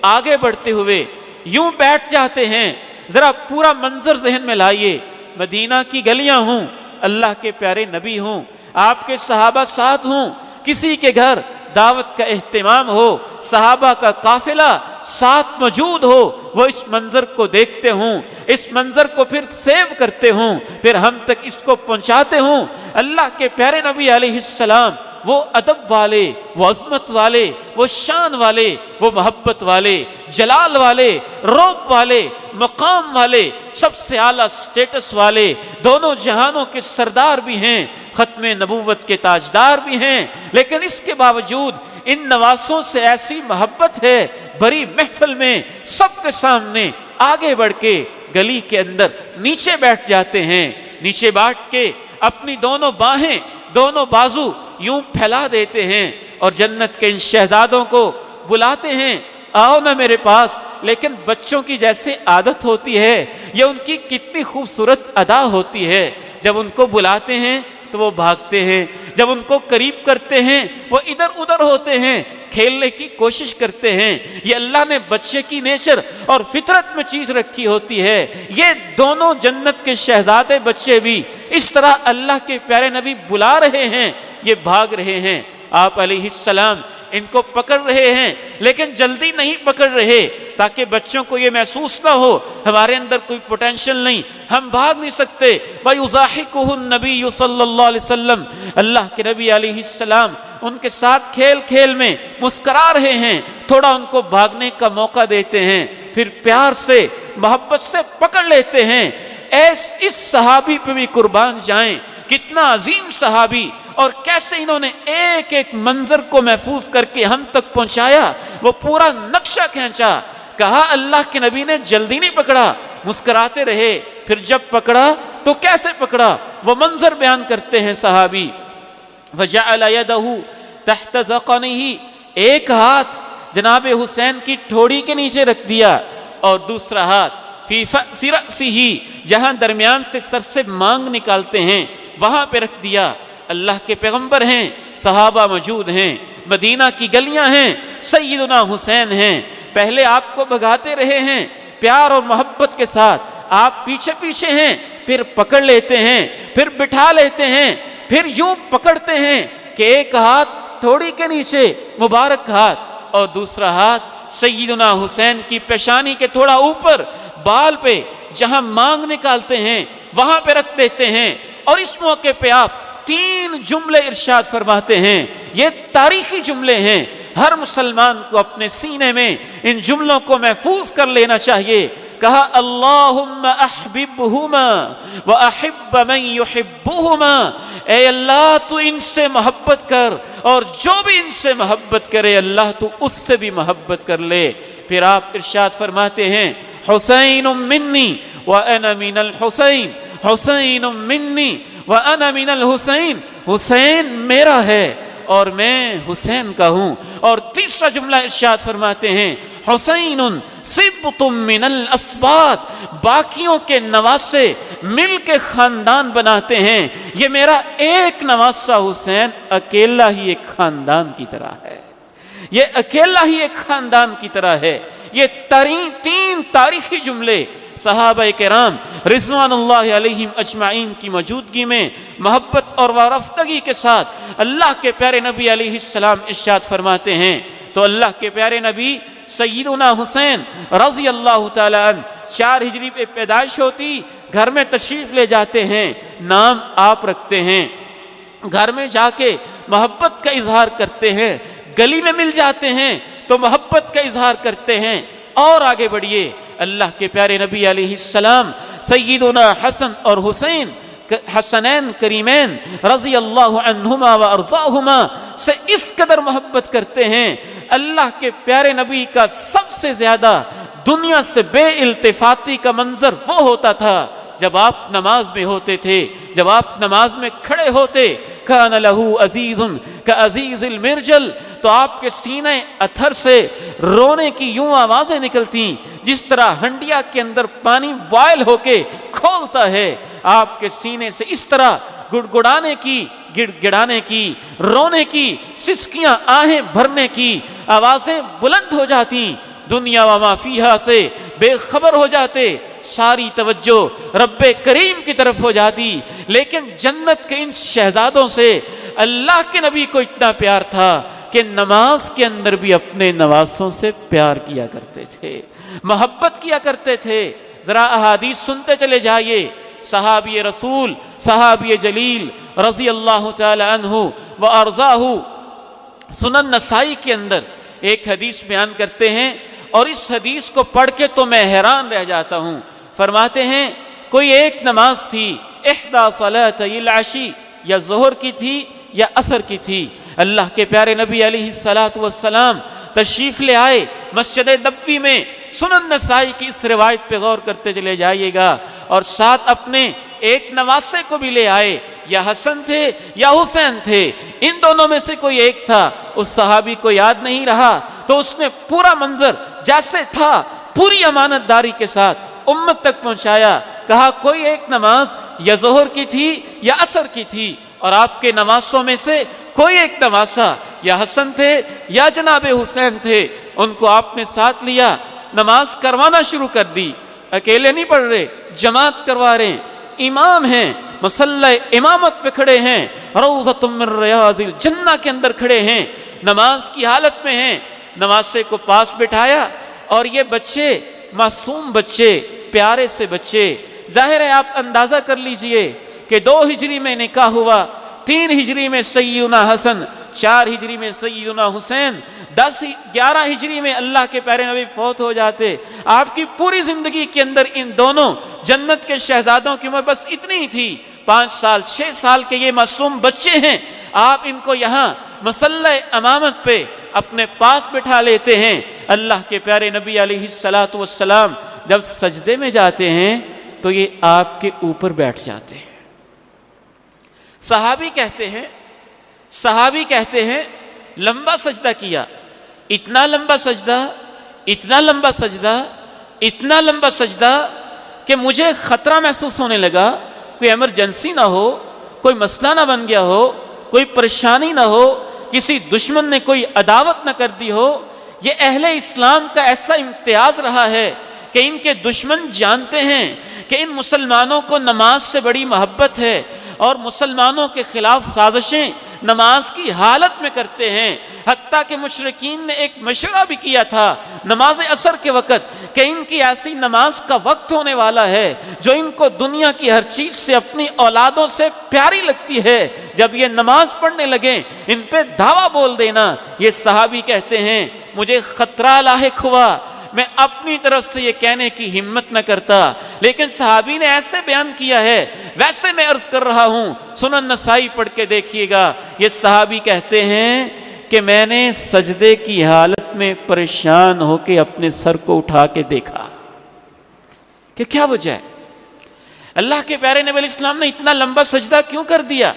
آگے بڑھتے ہوئے یوں بیٹھ جاتے ہیں۔ ذرا پورا منظر ذہن میں لائیے، مدینہ کی گلیاں ہوں، اللہ کے پیارے نبی ہوں، آپ کے صحابہ ساتھ ہوں، کسی کے گھر دعوت کا اہتمام ہو، صحابہ کا قافلہ ساتھ موجود ہو، وہ اس منظر کو دیکھتے ہوں، اس منظر کو پھر سیو کرتے ہوں، پھر ہم تک اس کو پہنچاتے ہوں۔ اللہ کے پیارے نبی علیہ السلام وہ ادب والے، وہ عظمت والے، وہ شان والے، وہ محبت والے، جلال والے، رعب والے، مقام والے، سب سے اعلیٰ سٹیٹس والے، دونوں جہانوں کے سردار بھی ہیں، ختم نبوت کے تاجدار بھی ہیں، لیکن اس کے باوجود ان نواسوں سے ایسی محبت ہے، بڑی محفل میں سب کے سامنے آگے بڑھ کے گلی کے اندر نیچے بیٹھ جاتے ہیں، نیچے بیٹھ کے اپنی دونوں باہیں، دونوں بازو یوں پھیلا دیتے ہیں اور جنت کے ان شہزادوں کو بلاتے ہیں، آؤ نا میرے پاس۔ لیکن بچوں کی جیسے عادت ہوتی ہے، یہ ان کی کتنی خوبصورت ادا ہوتی ہے، جب ان کو بلاتے ہیں تو وہ بھاگتے ہیں، جب ان کو قریب کرتے ہیں وہ ادھر ادھر ہوتے ہیں، کھیلنے کی کوشش کرتے ہیں۔ یہ اللہ نے بچے کی نیچر اور فطرت میں چیز رکھی ہوتی ہے۔ یہ دونوں جنت کے شہزادے بچے بھی اس طرح اللہ کے پیارے نبی بلا رہے ہیں، یہ بھاگ رہے ہیں۔ آپ علیہ السلام ان کو پکڑ رہے ہیں، لیکن جلدی نہیں پکڑ رہے تاکہ بچوں کو یہ محسوس نہ ہو ہمارے اندر کوئی پوٹینشل نہیں، ہم بھاگ نہیں سکتے۔ وَيُزَاحِكُهُ النَّبِيُّ صلی اللہ علیہ وسلم، اللہ کے نبی علیہ السلام ان کے ساتھ کھیل کھیل میں مسکرا رہے ہیں، تھوڑا ان کو بھاگنے کا موقع دیتے ہیں، پھر پیار سے محبت سے پکڑ لیتے ہیں۔ اس صحابی پہ بھی قربان جائیں، کتنا عظیم صحابی، اور کیسے انہوں نے ایک ایک منظر کو محفوظ کر کے ہم تک پہنچایا، وہ پورا نقشہ کھینچا۔ کہا اللہ کے نبی نے جلدی نہیں پکڑا، مسکراتے رہے، پھر جب پکڑا تو کیسے پکڑا، وہ منظر بیان کرتے ہیں صحابی۔ وَجَعَلَ يَدَهُ تَحْتَ زَقَنِهِ، ایک ہاتھ جناب حسین کی ٹھوڑی کے نیچے رکھ دیا، اور دوسرا ہاتھ فی فأس رأسہ، جہاں درمیان سے سر سے مانگ نکالتے ہیں وہاں پہ رکھ دیا۔ اللہ کے پیغمبر ہیں، صحابہ موجود ہیں، مدینہ کی گلیاں ہیں، سیدنا حسین ہیں، پہلے آپ کو بھگاتے رہے ہیں پیار اور محبت کے ساتھ، آپ پیچھے پیچھے ہیں، پھر پکڑ لیتے ہیں، پھر بٹھا لیتے ہیں، پھر یوں پکڑتے ہیں کہ ایک ہاتھ تھوڑی کے نیچے مبارک ہاتھ، اور دوسرا ہاتھ سیدنا حسین کی پیشانی کے تھوڑا اوپر بال پہ جہاں مانگ نکالتے ہیں وہاں پہ رکھ دیتے ہیں۔ اور اس موقع پہ آپ 3 جملے ارشاد فرماتے ہیں، یہ تاریخی جملے ہیں، ہر مسلمان کو اپنے سینے میں ان جملوں کو محفوظ کر لینا چاہیے۔ کہا اللہم احببہما واحب من یحبہما، اے اللہ تو ان سے محبت کر، اور جو بھی ان سے محبت کرے اللہ تو اس سے بھی محبت کر لے۔ پھر آپ ارشاد فرماتے ہیں حسین منی وانا من الحسین، حسین منی وَأَنَا مِنَ الْحُسَيْن، حسین میرا ہے اور میں حسین کا ہوں۔ اور تیسرا جملہ ارشاد فرماتے ہیں حسین صبت من الاسباط، باقیوں کے نواسے مل کے خاندان بناتے ہیں، یہ میرا ایک نواسہ حسین اکیلا ہی ایک خاندان کی طرح ہے، یہ اکیلا ہی ایک خاندان کی طرح ہے۔ یہ 3 تاریخی جملے صحابہ کرام رضوان اللہ علیہم اجمعین کی موجودگی میں محبت اور وارفتگی کے ساتھ اللہ کے پیارے نبی علیہ السلام ارشاد فرماتے ہیں۔ تو اللہ کے پیارے نبی سیدنا حسین رضی اللہ تعالی عنہ 4 ہجری پہ پیدائش ہوتی، گھر میں تشریف لے جاتے ہیں، نام آپ رکھتے ہیں، گھر میں جا کے محبت کا اظہار کرتے ہیں، گلی میں مل جاتے ہیں تو محبت کا اظہار کرتے ہیں۔ اور آگے بڑھیے، اللہ کے پیارے نبی علیہ السلام سیدنا حسن اور حسین حسنین کریمین رضی اللہ عنہما و ارضاہما سے اس قدر محبت کرتے ہیں۔ اللہ کے پیارے نبی کا سب سے زیادہ دنیا سے بے التفاتی کا منظر وہ ہوتا تھا جب آپ نماز میں ہوتے تھے، جب آپ نماز میں کھڑے ہوتے، کان لہو عزیز کعزیز المرجل، تو آپ کے سینے اتھر سے رونے کی یوں آوازیں نکلتی جس طرح ہنڈیا کے اندر پانی بوائل ہو کے کھولتا ہے، آپ کے سینے سے اس طرح گڑگڑانے کی، گڑ گڑانے کی، رونے کی، سسکیاں آہیں بھرنے کی آوازیں بلند ہو جاتی، دنیا و ما فیہا سے بے خبر ہو جاتے، ساری توجہ رب کریم کی طرف ہو جاتی۔ لیکن جنت کے ان شہزادوں سے اللہ کے نبی کو اتنا پیار تھا کہ نماز کے اندر بھی اپنے نواسوں سے پیار کیا کرتے تھے، محبت کیا کرتے تھے۔ ذرا احادیث سنتے چلے جائیے۔ صحابی رسول، صحابی جلیل رضی اللہ تعالی عنہ و ارضاہ سنن نسائی کے اندر ایک حدیث بیان کرتے ہیں، اور اس حدیث کو پڑھ کے تو میں حیران رہ جاتا ہوں۔ فرماتے ہیں کوئی ایک نماز تھی، احدی صلاتي العشی، یا ظہر کی تھی یا عصر کی تھی، اللہ کے پیارے نبی علیہ الصلوۃ والسلام تشریف لے آئے مسجد نبوی میں۔ سنن نسائی کی اس روایت پہ غور کرتے چلے جائیے گا، اور ساتھ اپنے ایک نواسے کو بھی لے آئے، یا حسن تھے یا حسین تھے، ان دونوں میں سے کوئی ایک تھا۔ اس صحابی کو یاد نہیں رہا تو اس نے پورا منظر جیسے تھا پوری امانت داری کے ساتھ امت تک پہنچایا۔ کہا کوئی ایک نماز یا ظہر کی تھی یا عصر کی تھی، اور آپ کے نمازوں میں سے کوئی ایک نواسا یا حسن تھے یا جناب حسین تھے، ان کو آپ نے ساتھ لیا، نماز کروانا شروع کر دی۔ اکیلے نہیں پڑھ رہے، جماعت کروا رہے ہیں، امام ہیں، مصلی امامت پہ کھڑے ہیں، روضۃ من ریاض الجنہ کے اندر کھڑے ہیں، نماز کی حالت میں ہیں۔ نمازے کو پاس بٹھایا، اور یہ بچے، معصوم بچے، پیارے سے بچے، ظاہر ہے آپ اندازہ کر لیجئے کہ 2 ہجری میں نکاح ہوا، 3 ہجری میں سیدنا حسن، 4 ہجری میں سیدنا حسین، 11 ہجری میں اللہ کے پیارے نبی فوت ہو جاتے۔ آپ کی پوری زندگی کے اندر ان دونوں جنت کے شہزادوں کی عمر بس اتنی ہی تھی، 5 سال 6 سال کے یہ معصوم بچے ہیں۔ آپ ان کو یہاں مصلی امامت پہ اپنے پاس بٹھا لیتے ہیں۔ اللہ کے پیارے نبی علیہ الصلوۃ والسلام جب سجدے میں جاتے ہیں تو یہ آپ کے اوپر بیٹھ جاتے ہیں۔ صحابی کہتے ہیں لمبا سجدہ کیا، اتنا لمبا سجدہ، اتنا لمبا سجدہ، اتنا لمبا سجدہ کہ مجھے خطرہ محسوس ہونے لگا، کوئی ایمرجنسی نہ ہو، کوئی مسئلہ نہ بن گیا ہو، کوئی پریشانی نہ ہو، کسی دشمن نے کوئی عداوت نہ کر دی ہو۔ یہ اہل اسلام کا ایسا امتیاز رہا ہے کہ ان کے دشمن جانتے ہیں کہ ان مسلمانوں کو نماز سے بڑی محبت ہے، اور مسلمانوں کے خلاف سازشیں نماز کی حالت میں کرتے ہیں۔ حتیٰ کہ مشرکین نے ایک مشورہ بھی کیا تھا نماز عصر کے وقت کہ ان کی ایسی نماز کا وقت ہونے والا ہے جو ان کو دنیا کی ہر چیز سے، اپنی اولادوں سے پیاری لگتی ہے، جب یہ نماز پڑھنے لگیں ان پہ دعویٰ بول دینا۔ یہ صحابی کہتے ہیں مجھے خطرہ لاحق ہوا، میں اپنی طرف سے یہ کہنے کی ہمت نہ کرتا، لیکن صحابی نے ایسے بیان کیا ہے ویسے میں عرض کر رہا ہوں۔ سنن نسائی پڑھ کے دیکھیے گا، یہ صحابی کہتے ہیں کہ میں نے سجدے کی حالت میں پریشان ہو کے اپنے سر کو اٹھا کے دیکھا کہ کیا وجہ ہے، اللہ کے پیارے نبی علیہ السلام نے اتنا لمبا سجدہ کیوں کر دیا۔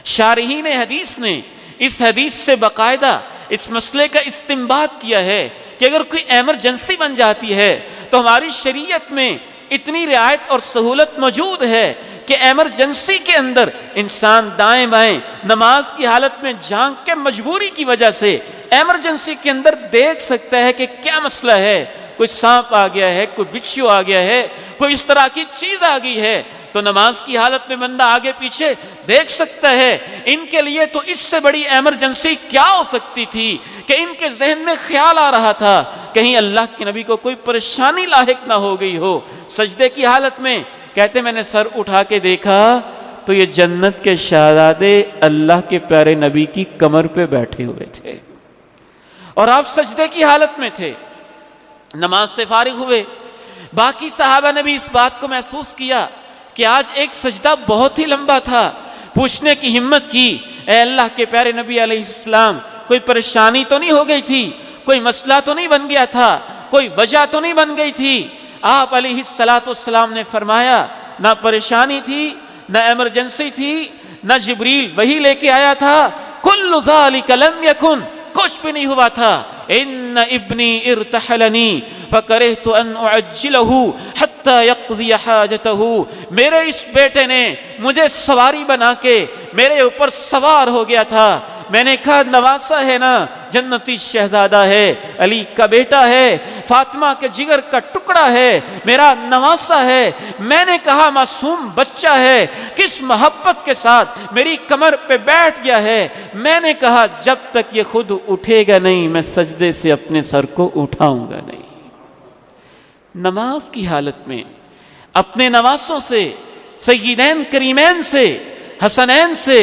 شارحین حدیث نے اس حدیث سے باقاعدہ اس مسئلے کا استنباط کیا ہے کہ اگر کوئی ایمرجنسی بن جاتی ہے تو ہماری شریعت میں اتنی رعایت اور سہولت موجود ہے کہ ایمرجنسی کے اندر انسان دائیں بائیں نماز کی حالت میں جھانک کے مجبوری کی وجہ سے ایمرجنسی کے اندر دیکھ سکتا ہے کہ کیا مسئلہ ہے، کوئی سانپ آ گیا ہے، کوئی بچھو آ گیا ہے، کوئی اس طرح کی چیز آ گئی ہے، تو نماز کی حالت میں بندہ آگے پیچھے دیکھ سکتا ہے۔ ان کے لیے تو اس سے بڑی ایمرجنسی کیا ہو سکتی تھی کہ ان کے ذہن میں خیال آ رہا تھا کہیں اللہ کے نبی کو کوئی پریشانی لاحق نہ ہو گئی ہو۔ سجدے کی حالت میں کہتے میں نے سر اٹھا کے دیکھا تو یہ جنت کے شہزادے اللہ کے پیارے نبی کی کمر پہ بیٹھے ہوئے تھے، اور آپ سجدے کی حالت میں تھے، نماز سے فارغ ہوئے۔ باقی صحابہ نے بھی اس بات کو محسوس کیا کہ آج ایک سجدہ بہت ہی لمبا تھا، پوچھنے کی ہمت کی، اے اللہ کے پیارے نبی علیہ السلام کوئی پریشانی تو نہیں ہو گئی تھی، کوئی مسئلہ تو نہیں بن گیا تھا، کوئی وجہ تو نہیں بن گئی تھی۔ آپ علیہ السلام نے فرمایا نہ پریشانی تھی، نہ ایمرجنسی تھی، نہ جبریل وہی لے کے آیا تھا، کل ذالک لم یکن، کچھ بھی نہیں ہوا تھا۔ ان ابنی ارتحلنی فکرہت ان اعجلہ حتی یقضی حاجتہ، میرے اس بیٹے نے مجھے سواری بنا کے میرے اوپر سوار ہو گیا تھا، میں نے کہا نواسا ہے نا، جنتی شہزادہ ہے، علی کا بیٹا ہے، فاطمہ کے جگر کا ٹکڑا ہے، میرا نواسا ہے۔ میں نے کہا معصوم بچہ ہے، کس محبت کے ساتھ میری کمر پہ بیٹھ گیا ہے۔ میں نے کہا جب تک یہ خود اٹھے گا نہیں، میں سجدے سے اپنے سر کو اٹھاؤں گا نہیں۔ نماز کی حالت میں اپنے نواسوں سے، سیدین کریمین سے، حسنین سے،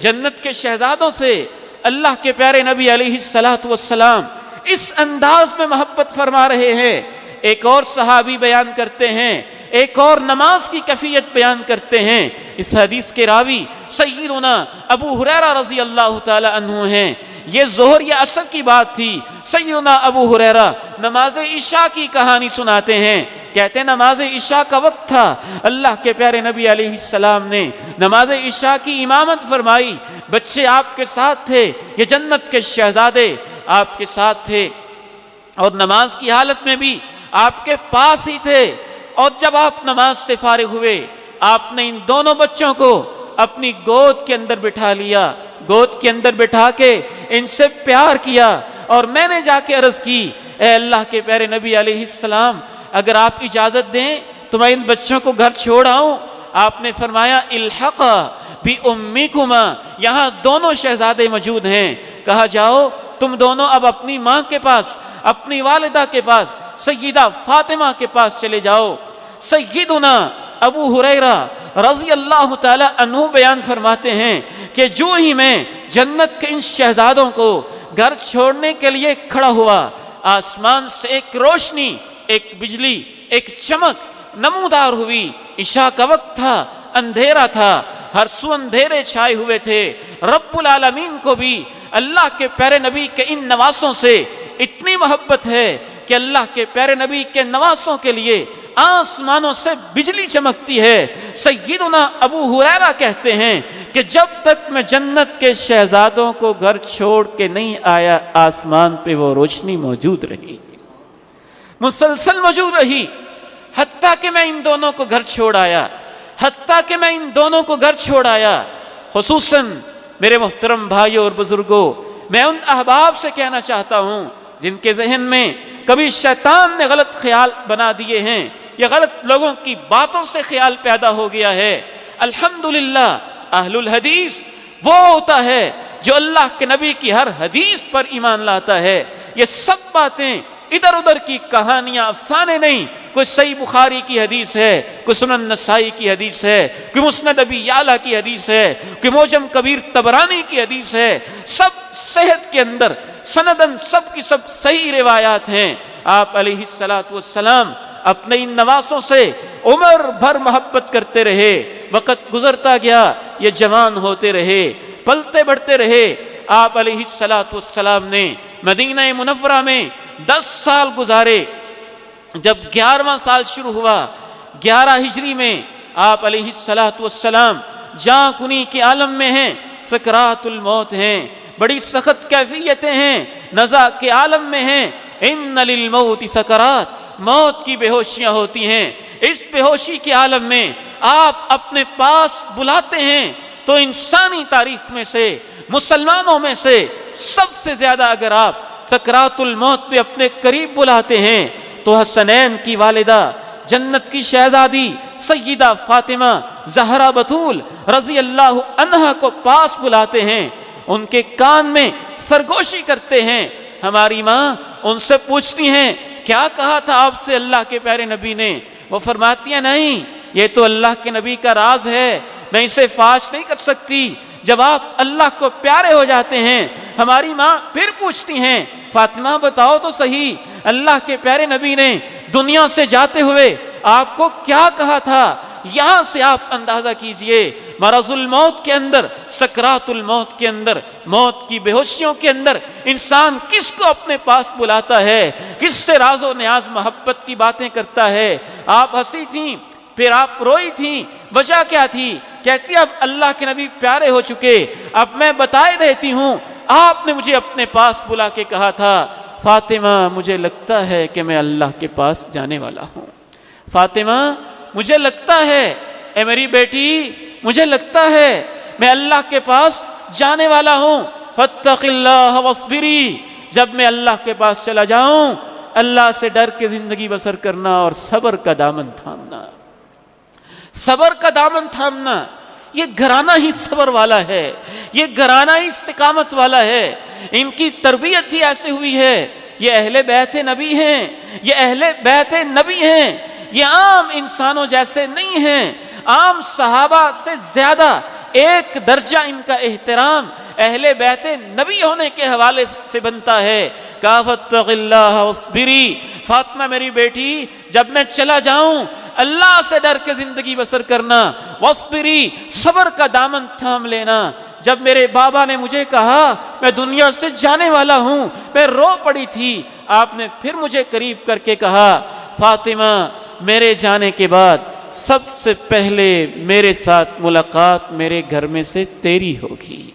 جنت کے شہزادوں سے اللہ کے پیارے نبی علیہ السلام اس انداز میں محبت فرما رہے ہیں۔ ایک اور صحابی بیان کرتے ہیں، ایک اور نماز کی کیفیت بیان کرتے ہیں۔ اس حدیث کے راوی سیدنا ابو ہریرہ رضی اللہ تعالی عنہ ہیں۔ یہ ظہر یا عصر کی بات تھی، سیدنا ابو ہریرہ نماز عشاء کی کہانی سناتے ہیں۔ کہتے ہیں نماز عشاء کا وقت تھا، اللہ کے پیارے نبی علیہ السلام نے نماز عشاء کی امامت فرمائی، بچے آپ کے ساتھ تھے، یہ جنت کے شہزادے آپ کے ساتھ تھے، اور نماز کی حالت میں بھی آپ کے پاس ہی تھے۔ اور جب آپ نماز سے فارغ ہوئے، آپ نے ان دونوں بچوں کو اپنی گود کے اندر بٹھا لیا، گود کے اندر بٹھا کے ان سے پیار کیا، اور میں نے جا کے عرض کی اے اللہ کے پیارے نبی علیہ السلام، اگر آپ اجازت دیں تو میں ان بچوں کو گھر چھوڑ آؤں۔ آپ نے فرمایا الحقا بأمکما، یہاں دونوں شہزادے موجود ہیں، کہا جاؤ تم دونوں اب اپنی ماں کے پاس، اپنی والدہ کے پاس، سیدہ فاطمہ کے پاس چلے جاؤ۔ سیدنا ابو ہریرہ رضی اللہ تعالی عنہ بیان فرماتے ہیں کہ جو ہی میں جنت کے ان شہزادوں کو گھر چھوڑنے کے لیے کھڑا ہوا، آسمان سے ایک روشنی، ایک بجلی، ایک چمک نمودار ہوئی۔ عشاء کا وقت تھا، اندھیرا تھا، ہر سو اندھیرے چھائے ہوئے تھے۔ رب العالمین کو بھی اللہ کے پیارے نبی کے ان نواسوں سے اتنی محبت ہے کہ اللہ کے پیارے نبی کے نواسوں کے لیے آسمانوں سے بجلی چمکتی ہے۔ سیدنا ابو ہریرہ کہتے ہیں کہ جب تک میں جنت کے شہزادوں کو گھر چھوڑ کے نہیں آیا، آسمان پہ وہ روشنی موجود رہی، مسلسل موجود رہی، حتیٰ کہ میں ان دونوں کو گھر چھوڑ آیا، حتیٰ کہ میں ان دونوں کو گھر چھوڑ آیا۔ خصوصاً میرے محترم بھائیوں اور بزرگوں، میں ان احباب سے کہنا چاہتا ہوں جن کے ذہن میں کبھی شیطان نے غلط خیال بنا دیے ہیں یا غلط لوگوں کی باتوں سے خیال پیدا ہو گیا ہے، الحمدللہ اہل الحدیث وہ ہوتا ہے جو اللہ کے نبی کی ہر حدیث پر ایمان لاتا ہے۔ یہ سب باتیں ادھر ادھر کی کہانیاں، افسانے نہیں۔ کوئی صحیح بخاری کی حدیث ہے، کوئی سنن نسائی کی حدیث ہے، کوئی مسند ابی یعلا کی حدیث ہے، کوئی معجم کبیر طبرانی کی حدیث ہے، سب صحت کے اندر سندن سب کی سب صحیح روایات ہیں۔ آپ علیہ السلام اپنے ان نواسوں سے عمر بھر محبت کرتے رہے، وقت گزرتا گیا، یہ جوان ہوتے رہے، پلتے بڑھتے رہے۔ آپ علیہ السلام نے مدینہ منورہ میں 10 سال گزارے۔ جب 11واں سال شروع ہوا، 11 ہجری میں آپ علیہ السلام جاں کنی کے عالم میں ہیں، سکرات الموت ہیں، بڑی سخت کیفیتیں ہیں، نزع کے عالم میں ہیں۔ ان للموت سکرات، موت کی بے ہوشیاں ہوتی ہیں۔ اس بے ہوشی کے عالم میں آپ اپنے پاس بلاتے ہیں تو انسانی تاریخ میں سے، مسلمانوں میں سے سب سے زیادہ اگر آپ سکرات الموت پہ اپنے قریب بلاتے ہیں تو حسنین کی والدہ، جنت کی شہزادی سیدہ فاطمہ زہرا بتول رضی اللہ عنہا کو پاس بلاتے ہیں، ان کے کان میں سرگوشی کرتے ہیں۔ ہماری ماں ان سے پوچھتی ہیں کیا کہا تھا آپ سے اللہ کے پیارے نبی نے؟ وہ فرماتی ہیں نہیں، یہ تو اللہ کے نبی کا راز ہے، میں اسے فاش نہیں کر سکتی۔ جب آپ اللہ کو پیارے ہو جاتے ہیں، ہماری ماں پھر پوچھتی ہیں فاطمہ بتاؤ تو صحیح، اللہ کے پیارے نبی نے دنیا سے جاتے ہوئے آپ کو کیا کہا تھا؟ یہاں سے آپ اندازہ کیجئے مرض الموت کے اندر، سکرات الموت کے اندر، موت کی بے ہوشیوں کے اندر انسان کس کو اپنے پاس بلاتا ہے، کس سے راز و نیاز محبت کی باتیں کرتا ہے۔ آپ ہنسی تھیں، پھر آپ روئی تھیں، وجہ کیا تھی؟ کہتی اب اللہ کے نبی پیارے ہو چکے، اب میں بتائے دیتی ہوں، آپ نے مجھے اپنے پاس بلا کے کہا تھا فاطمہ مجھے لگتا ہے کہ میں اللہ کے پاس جانے والا ہوں، فاطمہ مجھے لگتا ہے، اے میری بیٹی مجھے لگتا ہے میں اللہ کے پاس جانے والا ہوں۔ فاتق اللہ واصبری، جب میں اللہ کے پاس چلا جاؤں اللہ سے ڈر کے زندگی بسر کرنا اور صبر کا دامن تھامنا، صبر کا دامن تھامنا۔ یہ گھرانہ ہی صبر والا ہے، یہ گھرانہ ہی استقامت والا ہے، ان کی تربیت ہی ایسے ہوئی ہے۔ یہ اہل بیت نبی ہیں، یہ اہل بیت نبی ہیں، یہ عام انسانوں جیسے نہیں ہیں، عام صحابہ سے زیادہ ایک درجہ ان کا احترام اہل بیت نبی ہونے کے حوالے سے بنتا ہے۔ کہا فاتق اللہ واصبری، فاطمہ میری بیٹی جب میں چلا جاؤں اللہ سے ڈر کے زندگی بسر کرنا، واصبری صبر کا دامن تھام لینا۔ جب میرے بابا نے مجھے کہا میں دنیا سے جانے والا ہوں، میں رو پڑی تھی، آپ نے پھر مجھے قریب کر کے کہا فاطمہ میرے جانے کے بعد سب سے پہلے میرے ساتھ ملاقات میرے گھر میں سے تیری ہوگی،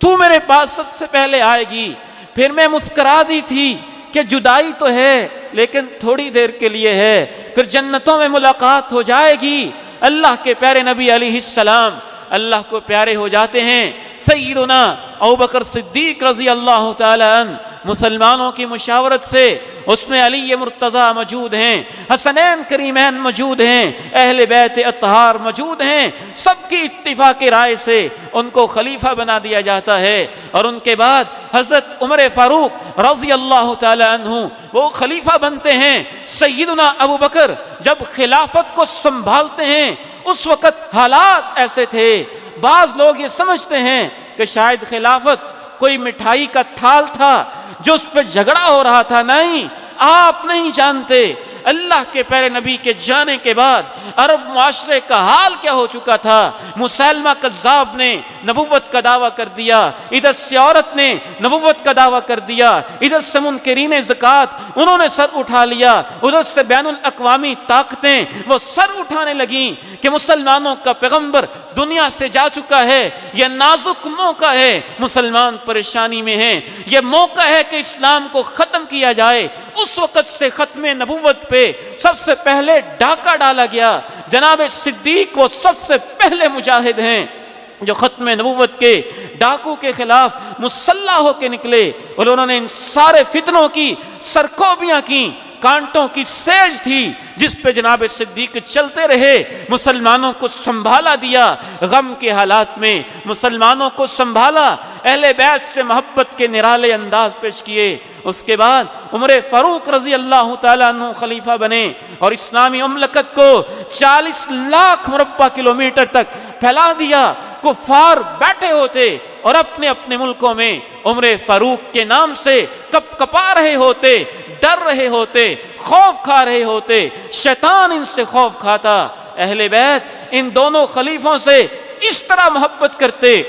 تو میرے پاس سب سے پہلے آئے گی۔ پھر میں مسکرا دی تھی کہ جدائی تو ہے لیکن تھوڑی دیر کے لیے ہے، پھر جنتوں میں ملاقات ہو جائے گی۔ اللہ کے پیارے نبی علیہ السلام اللہ کو پیارے ہو جاتے ہیں۔ سیدنا ابوبکر صدیق رضی اللہ تعالی عنہ مسلمانوں کی مشاورت سے اس میں علی مرتضیٰ موجود ہیں، حسنین کریمین موجود ہیں، اہل بیت اطہار موجود ہیں، سب کی اتفاق رائے سے ان کو خلیفہ بنا دیا جاتا ہے۔ اور ان کے بعد حضرت عمر فاروق رضی اللہ تعالی عنہ وہ خلیفہ بنتے ہیں۔ سیدنا ابوبکر جب خلافت کو سنبھالتے ہیں اس وقت حالات ایسے تھے، بعض لوگ یہ سمجھتے ہیں کہ شاید خلافت کوئی مٹھائی کا تھال تھا جو اس پہ جھگڑا ہو رہا تھا، نہیں، آپ نہیں جانتے اللہ کے پیارے نبی کے جانے کے بعد عرب معاشرے کا حال کیا ہو چکا تھا۔ مسیلمہ کذاب نے نبوت کا دعویٰ کر دیا، ادھر سے عورت نے نبوت کا دعویٰ کر دیا، ادھر سے منکرین زکوٰۃ انہوں نے سر اٹھا لیا، ادھر سے بین الاقوامی طاقتیں وہ سر اٹھانے لگیں کہ مسلمانوں کا پیغمبر دنیا سے جا چکا ہے، یہ نازک موقع ہے، مسلمان پریشانی میں ہیں، یہ موقع ہے کہ اسلام کو ختم کیا جائے۔ اس وقت سے ختم نبوت پہ سب سے پہلے ڈاکہ ڈالا گیا۔ جناب صدیق وہ سب سے پہلے مجاہد ہیں جو ختم نبوت کے ڈاکو کے خلاف مسلح ہو کے نکلے، اور انہوں نے ان سارے فتنوں کی سرکوبیاں کی، کانٹوں کی سیج تھی جس پہ جناب صدیق چلتے رہے، مسلمانوں کو سنبھالا دیا، غم کے حالات میں مسلمانوں کو سنبھالا، اہل بیت سے محبت کے نرالے انداز پیش کیے۔ اس کے بعد عمر فاروق رضی اللہ تعالیٰ عنہ خلیفہ بنے اور اسلامی مملکت کو 40 لاکھ مربع کلومیٹر تک پھیلا دیا۔ کفار بیٹھے ہوتے اور اپنے اپنے ملکوں میں عمر فاروق کے نام سے کپ کپا رہے ہوتے، ڈر رہے ہوتے، خوف کھا رہے ہوتے، شیطان ان سے خوف کھاتا۔ اہل بیت ان دونوں خلیفوں سے اس طرح محبت کرتے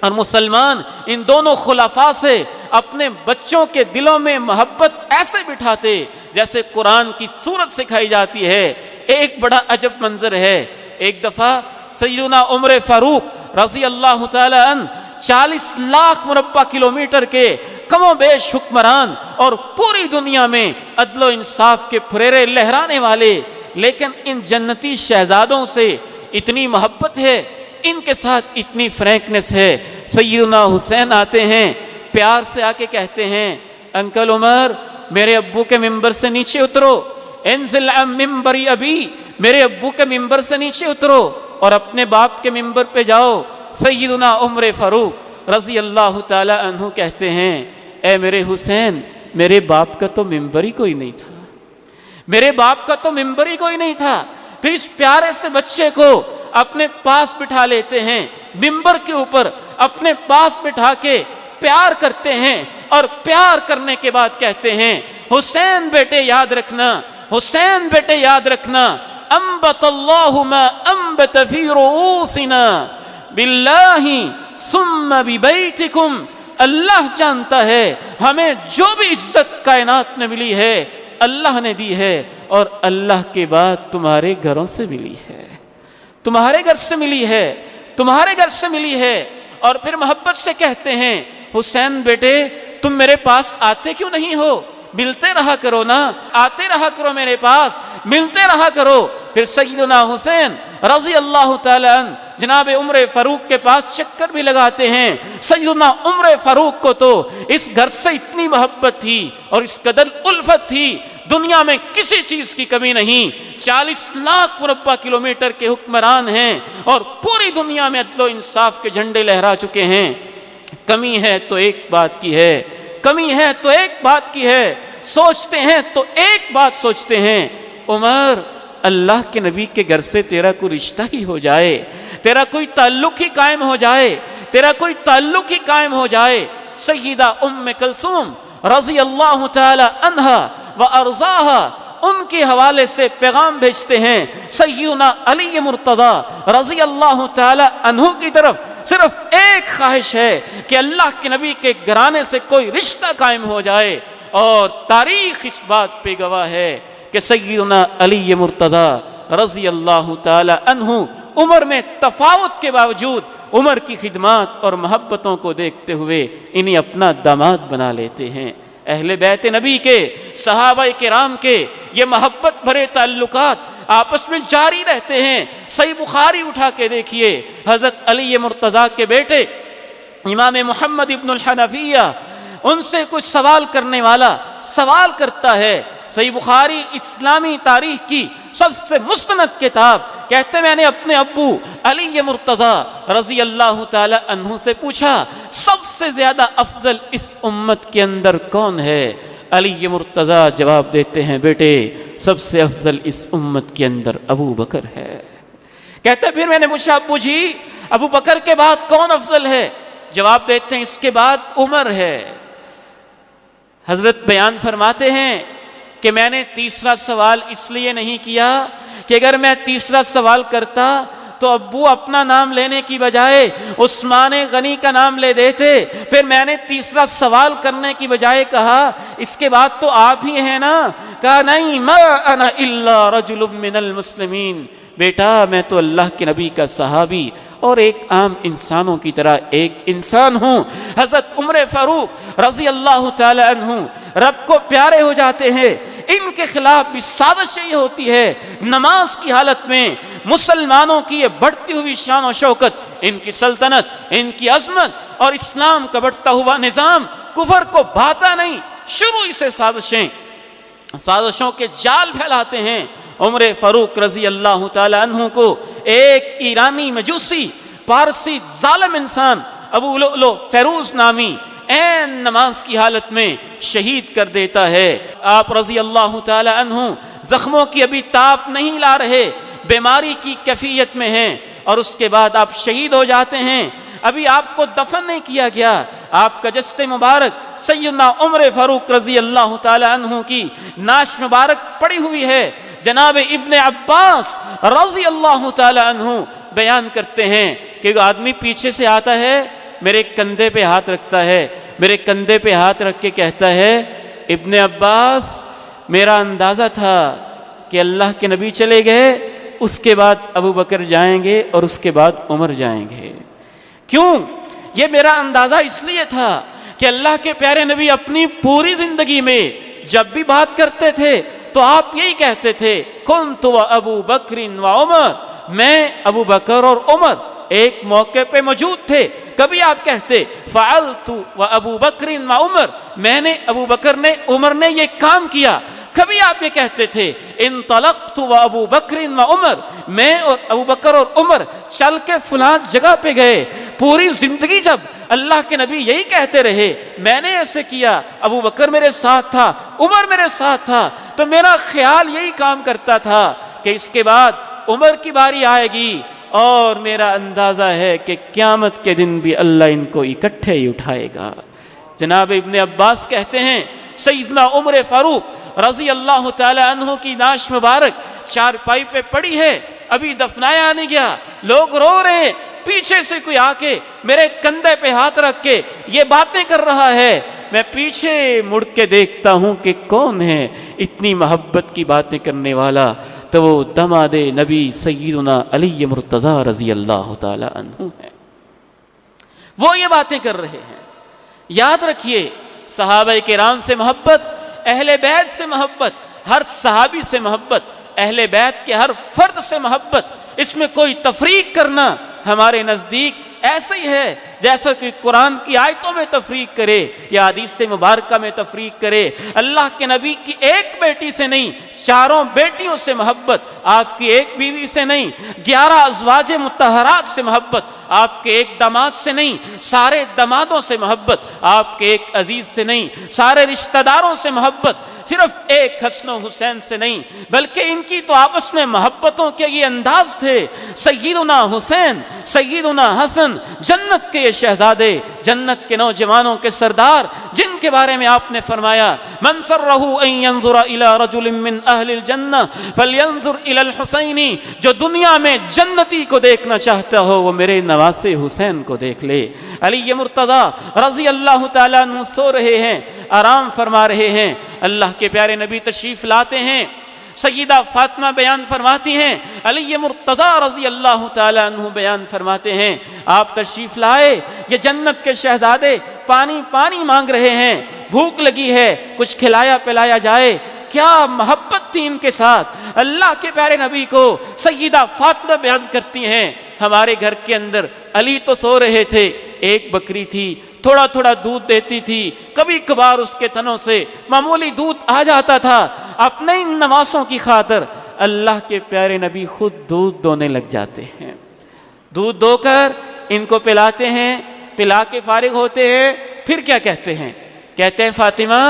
اور مسلمان ان دونوں خلفاء سے اپنے بچوں کے دلوں میں محبت ایسے بٹھاتے جیسے قرآن کی سورت سکھائی جاتی ہے۔ ایک بڑا عجب منظر ہے، ایک دفعہ سیدنا عمر فاروق رضی اللہ تعالی عنہ 40 لاکھ مربع کلومیٹر کے کم و بیش حکمران اور پوری دنیا میں عدل و انصاف کے پھریرے لہرانے والے، لیکن ان جنتی شہزادوں سے اتنی محبت ہے، ان کے ساتھ اتنی فرینکنس ہے۔ سیدنا حسین آتے ہیں، پیار سے آ کے کہتے ہیں انکل عمر میرے ابو کے ممبر سے نیچے اترو، انزل عن ممبری ابی، میرے ابو کے ممبر سے نیچے اترو اور اپنے باپ کے ممبر پہ جاؤ۔ سیدنا عمر فاروق رضی اللہ تعالی عنہ کہتے ہیں اے میرے حسین میرے باپ کا تو ممبر ہی کوئی نہیں تھا، میرے باپ کا تو ممبر ہی کوئی نہیں تھا۔ پھر اس پیارے سے بچے کو اپنے پاس بٹھا لیتے ہیں، ممبر کے اوپر اپنے پاس بٹھا کے پیار کرتے ہیں، اور پیار کرنے کے بعد کہتے ہیں حسین بیٹے یاد رکھنا، حسین بیٹے یاد رکھنا، انبت اللہ ما انبت فی رؤوسنا باللہ ثم ببیتکم، اللہ جانتا ہے ہمیں جو بھی عزت کائنات میں ملی ہے اللہ نے دی ہے، اور اللہ کے بعد تمہارے گھروں سے ملی ہے، تمہارے گھر سے ملی ہے، تمہارے گھر سے ملی ہے۔ اور پھر محبت سے کہتے ہیں حسین بیٹے تم میرے پاس آتے کیوں نہیں ہو، ملتے رہا کرو نا، آتے رہا کرو میرے پاس، ملتے رہا کرو۔ پھر سیدنا حسین رضی اللہ تعالی عنہ جناب عمر فاروق کے پاس چکر بھی لگاتے ہیں۔ سیدنا عمر فاروق کو تو اس گھر سے اتنی محبت تھی اور اس قدر الفت تھی، دنیا میں کسی چیز کی کمی نہیں۔ 40 لاکھ مربع کلومیٹر کے حکمران ہیں اور پوری دنیا میں عدل و انصاف کے جھنڈے لہرا چکے ہیں۔ کمی ہے تو ایک بات کی ہے، کمی ہے تو ایک بات کی ہے، سوچتے ہیں تو ایک بات سوچتے ہیں، عمر اللہ کے نبی کے گھر سے تیرا کوئی رشتہ ہی ہو جائے، تیرا کوئی تعلق ہی قائم ہو جائے، تیرا کوئی تعلق ہی قائم ہو جائے۔ سیدہ ام کلثوم رضی اللہ تعالی عنہا و ارضاہا ان کے حوالے سے پیغام بھیجتے ہیں سیدنا علی مرتضی رضی اللہ تعالی عنہ کی طرف۔ صرف ایک خواہش ہے کہ اللہ کے نبی کے گھرانے سے کوئی رشتہ قائم ہو جائے، اور تاریخ اس بات پہ گواہ ہے کہ سیدنا علی مرتضی رضی اللہ تعالی عنہ عمر میں تفاوت کے باوجود عمر کی خدمات اور محبتوں کو دیکھتے ہوئے انہیں اپنا داماد بنا لیتے ہیں۔ اہل بیت نبی کے، صحابہ کرام کے یہ محبت بھرے تعلقات آپس میں جاری رہتے ہیں۔ صحیح بخاری اٹھا کے دیکھیے، حضرت علی مرتضی کے بیٹے امام محمد ابن الحنفیہ، ان سے کچھ سوال کرنے والا سوال کرتا ہے۔ صحیح بخاری اسلامی تاریخ کی سب سے مستند کتاب، کہتے میں نے اپنے ابو علی مرتضی رضی اللہ تعالی عنہ سے پوچھا سب سے زیادہ افضل اس امت کے اندر کون ہے؟ علی مرتضی جواب دیتے ہیں، بیٹے سب سے افضل اس امت کے اندر ابو بکر ہے۔ کہتے پھر میں نے پوچھا ابو جی ابو بکر کے بعد کون افضل ہے؟ جواب دیتے ہیں اس کے بعد عمر ہے۔ حضرت بیان فرماتے ہیں کہ میں نے تیسرا سوال اس لیے نہیں کیا کہ اگر میں تیسرا سوال کرتا تو ابو اپنا نام لینے کی بجائے عثمان غنی کا نام لے دیتے، پھر میں نے تیسرا سوال کرنے کی بجائے کہا اس کے بعد تو آپ ہی ہیں نا؟ کہا نہیں، ما انا الا رجل من المسلمین، بیٹا میں تو اللہ کے نبی کا صحابی اور ایک عام انسانوں کی طرح ایک انسان ہوں۔ حضرت عمر فاروق رضی اللہ تعالی عنہ رب کو پیارے ہو جاتے ہیں۔ ان کے خلاف بھی سازش یہ ہوتی ہے، نماز کی حالت میں مسلمانوں کی یہ بڑھتی ہوئی شان و شوکت، ان کی سلطنت، ان کی عظمت اور اسلام کا بڑھتا ہوا نظام کفر کو بھاتا نہیں، شروع سے سازشوں کے جال پھیلاتے ہیں۔ عمر فاروق رضی اللہ تعالی عنہ کو ایک ایرانی مجوسی پارسی ظالم انسان ابو لؤلؤ فیروز نامی این نماز کی حالت میں شہید کر دیتا ہے۔ آپ رضی اللہ تعالی عنہ زخموں کی ابھی تاب نہیں لا رہے، بیماری کی کیفیت میں ہیں، اور اس کے بعد آپ شہید ہو جاتے ہیں۔ ابھی آپ کو دفن نہیں کیا گیا، آپ کا جسد مبارک سیدنا عمر فاروق رضی اللہ تعالی عنہ کی ناش مبارک پڑی ہوئی ہے۔ جناب ابن عباس رضی اللہ تعالی عنہ بیان کرتے ہیں کہ ایک آدمی پیچھے سے آتا ہے، میرے کندھے پہ ہاتھ رکھتا ہے، میرے کندھے پہ ہاتھ رکھ کے کہتا ہے ابن عباس میرا اندازہ تھا کہ اللہ کے نبی چلے گئے، اس کے بعد ابو بکر جائیں گے اور اس کے بعد عمر جائیں گے۔ کیوں؟ یہ میرا اندازہ اس لیے تھا کہ اللہ کے پیارے نبی اپنی پوری زندگی میں جب بھی بات کرتے تھے تو آپ یہی کہتے تھے کنت و ابو بکر و عمر، میں ابو بکر اور عمر ایک موقع پہ موجود تھے۔ کبھی آپ کہتے فعلت و ابو بکر و عمر، میں نے ابو بکر نے عمر نے یہ کام کیا۔ کبھی آپ یہ کہتے تھے انطلقت و ابو بکر و عمر، میں اور ابو بکر اور عمر چل کے فلاں جگہ پہ گئے۔ پوری زندگی جب اللہ کے نبی یہی کہتے رہے میں نے ایسے کیا، ابو بکر میرے ساتھ تھا، عمر میرے ساتھ تھا، تو میرا خیال یہی کام کرتا تھا کہ اس کے بعد عمر کی باری آئے گی، اور میرا اندازہ ہے کہ قیامت کے دن بھی اللہ ان کو اکٹھے ہی اٹھائے گا۔ جناب ابن عباس کہتے ہیں سیدنا عمر فاروق رضی اللہ تعالی عنہ کی ناش مبارک چارپائی پہ پڑی ہے، ابھی دفنایا نہیں گیا، لوگ رو رہے ہیں، پیچھے سے کوئی آ کے میرے کندھے پہ ہاتھ رکھ کے یہ باتیں کر رہا ہے، میں پیچھے مڑ کے دیکھتا ہوں کہ کون ہے اتنی محبت کی باتیں کرنے والا، تو وہ دماد نبی سیدنا علی مرتضی رضی اللہ تعالی عنہ ہے۔ وہ یہ باتیں کر رہے ہیں۔ یاد رکھیے صحابہ کرام سے محبت، اہل بیت سے محبت، ہر صحابی سے محبت، اہل بیت کے ہر فرد سے محبت، اس میں کوئی تفریق کرنا ہمارے نزدیک ایسے ہی ہے جیسا کہ قرآن کی آیتوں میں تفریق کرے یا حدیث مبارکہ میں تفریق کرے۔ اللہ کے نبی کی ایک بیٹی سے نہیں، چاروں بیٹیوں سے محبت، آپ کی ایک بیوی سے نہیں، 11 ازواج مطہرات سے محبت، آپ کے ایک داماد سے نہیں، سارے دامادوں سے محبت، آپ کے ایک عزیز سے نہیں، سارے رشتہ داروں سے محبت، صرف ایک حسن و حسین سے نہیں، بلکہ ان کی تو آپس میں محبتوں کے یہ انداز تھے۔ سیدنا حسین، سیدنا حسن، جنت کے یہ شہزادے، جنت کے نوجوانوں کے سردار، جن کے بارے میں آپ نے فرمایا من سرہ ان ینظر الی رجل من اہل الجنہ فلینظر الی الحسین، جو دنیا میں جنتی کو دیکھنا چاہتا ہو وہ میرے نواسے حسین کو دیکھ لے۔ علی مرتضی رضی اللہ تعالیٰ عنہ سو رہے ہیں، آرام فرما رہے ہیں، اللہ کے پیارے نبی تشریف لاتے ہیں، سیدہ فاطمہ بیان فرماتی ہیں، علی مرتضی رضی اللہ تعالیٰ عنہ بیان فرماتے ہیں، آپ تشریف لائے، یہ جنت کے شہزادے پانی پانی مانگ رہے ہیں، بھوک لگی ہے، کچھ کھلایا پلایا جائے۔ کیا محبت تھی ان کے ساتھ، اللہ کے پیارے نبی کو سیدہ فاطمہ بیان کرتی ہیں، ہمارے گھر کے اندر علی تو سو رہے تھے، ایک بکری تھی، تھوڑا تھوڑا دودھ دیتی تھی، کبھی کبھار اس کے تنوں سے معمولی دودھ آ جاتا تھا، اپنے ان نواسوں کی خاطر اللہ کے پیارے نبی خود دودھ دونے لگ جاتے ہیں، دودھ دو کر ان کو پلاتے ہیں، پلا کے فارغ ہوتے ہیں، پھر کیا کہتے ہیں؟ کہتے ہیں فاطمہ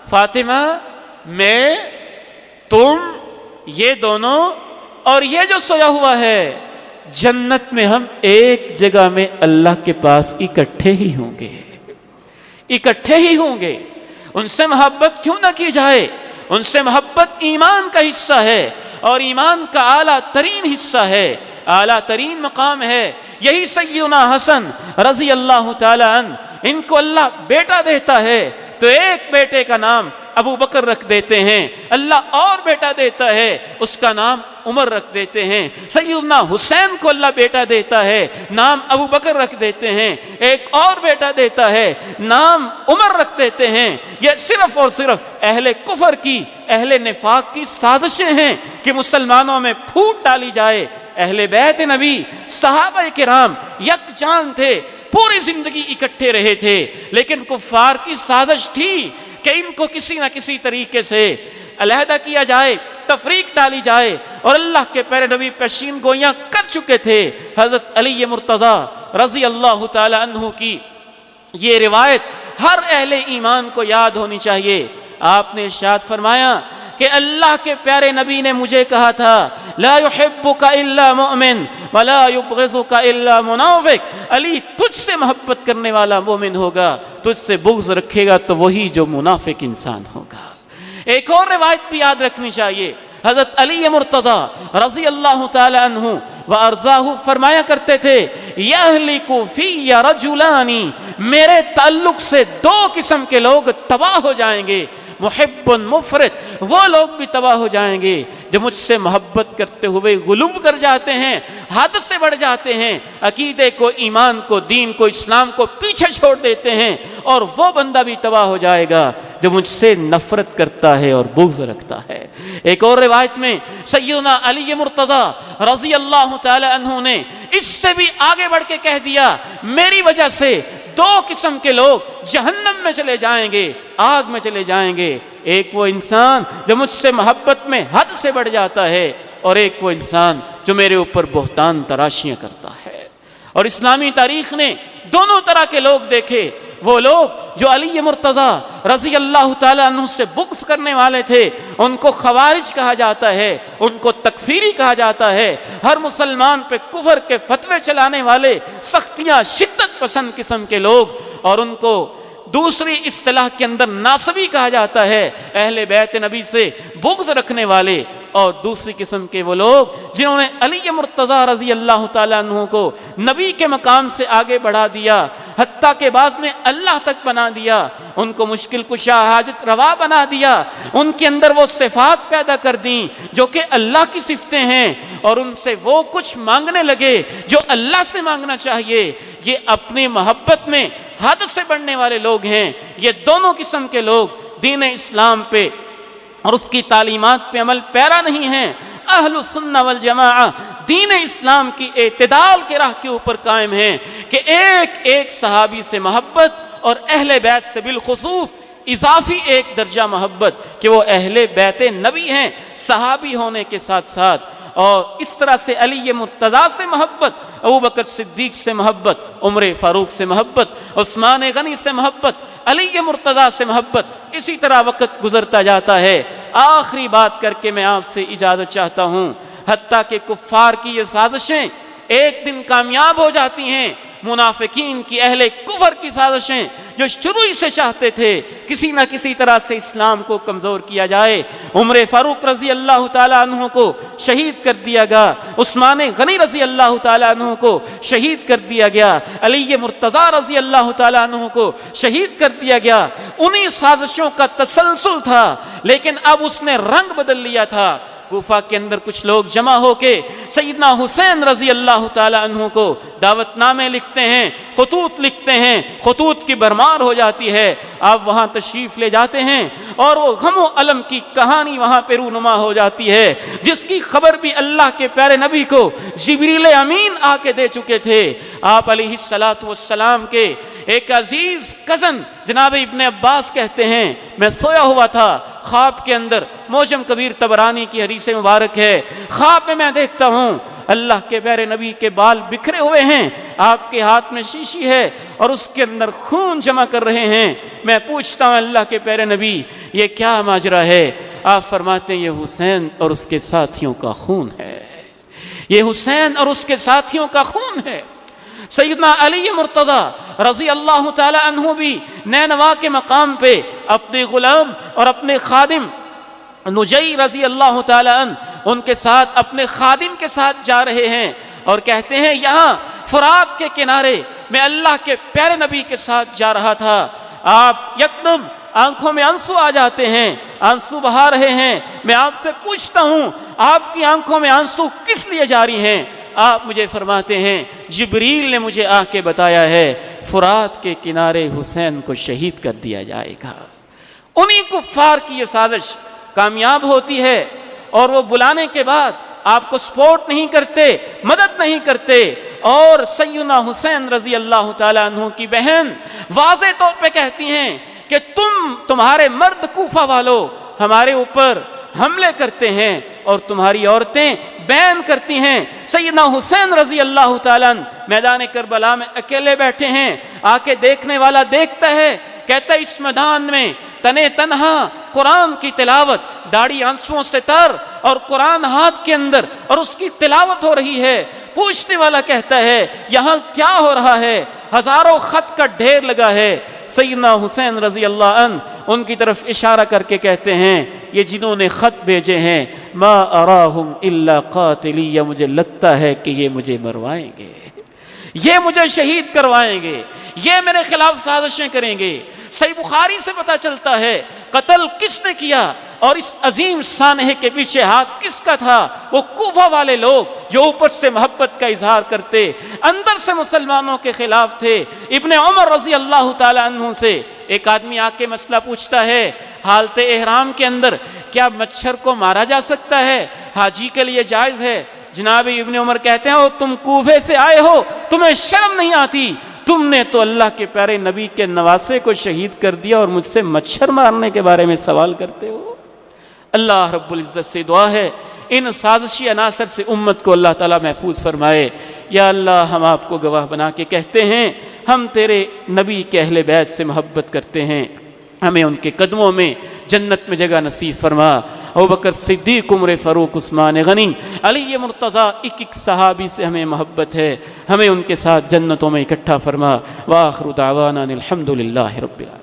فاطمہ میں، تم، یہ دونوں اور یہ جو سویا ہوا ہے، جنت میں ہم ایک جگہ میں اللہ کے پاس اکٹھے ہی ہوں گے، اکٹھے ہی ہوں گے۔ ان سے محبت کیوں نہ کی جائے؟ ان سے محبت ایمان کا حصہ ہے، اور ایمان کا اعلیٰ ترین حصہ ہے، اعلیٰ ترین مقام ہے۔ یہی سیدنا حسن رضی اللہ تعالی عنہ، ان کو اللہ بیٹا دیتا ہے تو ایک بیٹے کا نام ابو بکر رکھ دیتے ہیں، اللہ اور بیٹا دیتا ہے اس کا نام عمر رکھ دیتے ہیں۔ سیدنا حسین کو اللہ بیٹا دیتا ہے، نام ابو بکر رکھ دیتے ہیں، ایک اور بیٹا دیتا ہے، نام عمر رکھ دیتے ہیں۔ یہ صرف اور صرف اہل کفر کی، اہل نفاق کی سازشیں ہیں کہ مسلمانوں میں پھوٹ ڈالی جائے۔ اہل بیت نبی، صحابہ کرام یکجان تھے، پوری زندگی اکٹھے رہے تھے، لیکن کفار کی سازش تھی کہ ان کو کسی نہ کسی طریقے سے علیحدہ کیا جائے، تفریق ڈالی جائے، اور اللہ کے پیارے نبی پیشین گوئیاں کر چکے تھے۔ حضرت علی مرتضی رضی اللہ تعالی عنہ کی یہ روایت ہر اہل ایمان کو یاد ہونی چاہیے۔ آپ نے ارشاد فرمایا کہ اللہ کے پیارے نبی نے مجھے کہا تھا لا يحبك الا مؤمن ولا يبغضك الا منافق، علی تجھ سے محبت کرنے والا مومن ہوگا، تجھ سے بغض رکھے گا تو وہی جو منافق انسان ہوگا۔ ایک اور روایت بھی یاد رکھنی چاہیے، حضرت علی مرتضی رضی اللہ تعالی عنہ وارضاہ فرمایا کرتے تھے یہلک فی رجلان، میرے تعلق سے دو قسم کے لوگ تباہ ہو جائیں گے، محب مفرط، وہ لوگ بھی تباہ ہو جائیں گے جو مجھ سے محبت کرتے ہوئے غلو کر جاتے ہیں، حد سے بڑھ جاتے ہیں، عقیدے کو، ایمان کو، دین کو، اسلام کو پیچھے چھوڑ دیتے ہیں، اور وہ بندہ بھی تباہ ہو جائے گا جو مجھ سے نفرت کرتا ہے اور بغض رکھتا ہے۔ ایک اور روایت میں سیدنا علی مرتضی رضی اللہ تعالی عنہ نے اس سے بھی آگے بڑھ کے کہہ دیا میری وجہ سے دو قسم کے لوگ جہنم میں چلے جائیں گے، آگ میں چلے جائیں گے، ایک وہ انسان جو مجھ سے محبت میں حد سے بڑھ جاتا ہے، اور ایک وہ انسان جو میرے اوپر بہتان تراشیاں کرتا ہے۔ اور اسلامی تاریخ نے دونوں طرح کے لوگ دیکھے، وہ لوگ جو علی مرتضی رضی اللہ تعالیٰ عنہ سے بغض کرنے والے تھے، ان کو خوارج کہا جاتا ہے، ان کو تکفیری کہا جاتا ہے، ہر مسلمان پہ کفر کے فتوے چلانے والے، سختیاں شدت پسند قسم کے لوگ، اور ان کو دوسری اصطلاح کے اندر ناصبی کہا جاتا ہے، اہل بیت نبی سے بغض رکھنے والے۔ اور دوسری قسم کے وہ لوگ جنہوں نے علی مرتضی رضی اللہ تعالیٰ عنہ کو نبی کے مقام سے آگے بڑھا دیا، حتیٰ کہ بعض میں اللہ تک بنا دیا، ان کو مشکل کشا، حاجت روا بنا دیا، ان کے اندر وہ صفات پیدا کر دیں جو کہ اللہ کی صفتیں ہیں، اور ان سے وہ کچھ مانگنے لگے جو اللہ سے مانگنا چاہیے۔ یہ اپنی محبت میں حد سے بڑھنے والے لوگ ہیں۔ یہ دونوں قسم کے لوگ دین اسلام پہ اور اس کی تعلیمات پہ عمل پیرا نہیں ہیں۔ اہل السنہ والجماعہ دین اسلام کی اعتدال کے راہ کے اوپر قائم ہیں کہ ایک ایک صحابی سے محبت اور اہل بیت سے بالخصوص اضافی ایک درجہ محبت کہ وہ اہل بیت نبی ہیں صحابی ہونے کے ساتھ ساتھ، اور اس طرح سے علی مرتضیٰ سے محبت، ابوبکر صدیق سے محبت، عمر فاروق سے محبت، عثمان غنی سے محبت، علی مرتضیٰ سے محبت، اسی طرح وقت گزرتا جاتا ہے۔ آخری بات کر کے میں آپ سے اجازت چاہتا ہوں، حتیٰ کہ کفار کی یہ سازشیں ایک دن کامیاب ہو جاتی ہیں، منافقین کی اہل کفر کی سازشیں جو شروع ہی سے چاہتے تھے کسی نہ کسی طرح سے اسلام کو کمزور کیا جائے، عمر فاروق رضی اللہ تعالیٰ عنہ کو شہید کر دیا گیا، عثمان غنی رضی اللہ تعالیٰ عنہ کو شہید کر دیا گیا، علی مرتضیٰ رضی اللہ تعالیٰ عنہ کو شہید کر دیا گیا۔ انہی سازشوں کا تسلسل تھا، لیکن اب اس نے رنگ بدل لیا تھا۔ کوفہ کے اندر کچھ لوگ جمع ہو کے سیدنا حسین رضی اللہ تعالیٰ عنہ کو دعوت نامے لکھتے ہیں، خطوط لکھتے ہیں، خطوط کی بھرمار ہو جاتی ہے۔ آپ وہاں تشریف لے جاتے ہیں اور وہ غم و الم کی کہانی وہاں پہ رونما ہو جاتی ہے، جس کی خبر بھی اللہ کے پیارے نبی کو جبریل امین آ کے دے چکے تھے۔ آپ علیہ السلام کے ایک عزیز کزن جناب ابن عباس کہتے ہیں، میں سویا ہوا تھا، خواب کے اندر، موجم کبیر طبرانی کی حدیث مبارک ہے، خواب میں دیکھتا ہوں اللہ کے پیارے نبی کے بال بکھرے ہوئے ہیں، آپ کے ہاتھ میں شیشی ہے اور اس کے اندر خون جمع کر رہے ہیں۔ میں پوچھتا ہوں اللہ کے پیارے نبی یہ کیا ماجرا ہے؟ آپ فرماتے ہیں یہ حسین اور اس کے ساتھیوں کا خون ہے، یہ حسین اور اس کے ساتھیوں کا خون ہے۔ سیدنا علی مرتضیٰ رضی اللہ تعالی عنہ بھی نینوا کے مقام پہ اپنے غلام اور اپنے خادم نجی رضی اللہ تعالی عنہ ان کے ساتھ اپنے خادم کے ساتھ جا رہے ہیں اور کہتے ہیں یہاں فرات کے کنارے میں اللہ کے پیارے نبی کے ساتھ جا رہا تھا، آپ یکدم آنکھوں میں آنسو آ جاتے ہیں، آنسو بہا رہے ہیں۔ میں آپ سے پوچھتا ہوں آپ کی آنکھوں میں آنسو کس لیے جاری ہیں؟ آپ مجھے فرماتے ہیں جبریل نے مجھے آ کے بتایا ہے فرات کے کنارے حسین کو شہید کر دیا جائے گا۔ انہی کفار کی یہ سازش کامیاب ہوتی ہے اور وہ بلانے کے بعد آپ کو سپورٹ نہیں کرتے، مدد نہیں کرتے، اور سیدنا حسین رضی اللہ تعالیٰ عنہ کی بہن واضح طور پہ کہتی ہیں کہ تمہارے مرد کوفہ والوں ہمارے اوپر حملے کرتے ہیں اور تمہاری عورتیں بین کرتی ہیں۔ سیدنا حسین رضی اللہ تعالیٰ عنہ میدان کربلا میں اکیلے بیٹھے ہیں، آ کے دیکھنے والا دیکھتا ہے، کہتا ہے اس میدان میں تنے تنہا قرآن کی تلاوت، داڑھی آنسوؤں سے تر اور قرآن ہاتھ کے اندر اور اس کی تلاوت ہو رہی ہے۔ پوچھنے والا کہتا ہے یہاں کیا ہو رہا ہے؟ ہزاروں خط کا ڈھیر لگا ہے۔ سیدنا حسین رضی اللہ عنہ ان کی طرف اشارہ کر کے کہتے ہیں یہ جنہوں نے خط بھیجے ہیں ما اراہم الا قاتلی، مجھے لگتا ہے کہ یہ مجھے مروائیں گے، یہ مجھے شہید کروائیں گے، یہ میرے خلاف سازشیں کریں گے۔ صحیح بخاری سے پتہ چلتا ہے قتل کس نے کیا اور اس عظیم سانحے کے پیچھے ہاتھ کس کا تھا؟ وہ کوفہ والے لوگ جو اوپر سے محبت کا اظہار کرتے اندر سے مسلمانوں کے خلاف تھے۔ ابن عمر رضی اللہ تعالی عنہ سے ایک آدمی آ کے مسئلہ پوچھتا ہے حالت احرام کے اندر کیا مچھر کو مارا جا سکتا ہے؟ حاجی کے لیے جائز ہے؟ جناب ابن عمر کہتے ہیں تم کوفے سے آئے ہو، تمہیں شرم نہیں آتی؟ تم نے تو اللہ کے پیارے نبی کے نواسے کو شہید کر دیا اور مجھ سے مچھر مارنے کے بارے میں سوال کرتے ہو۔ اللہ رب العزت سے دعا ہے ان سازشی عناصر سے امت کو اللہ تعالیٰ محفوظ فرمائے۔ یا اللہ ہم آپ کو گواہ بنا کے کہتے ہیں ہم تیرے نبی کے اہل بیت سے محبت کرتے ہیں، ہمیں ان کے قدموں میں جنت میں جگہ نصیب فرما۔ ابوبکر صدیق، عمر فاروق، عثمان غنی، علی مرتضیٰ، ایک صحابی سے ہمیں محبت ہے، ہمیں ان کے ساتھ جنتوں میں اکٹھا فرما۔ وآخر دعوانا الحمد للہ رب العالمین۔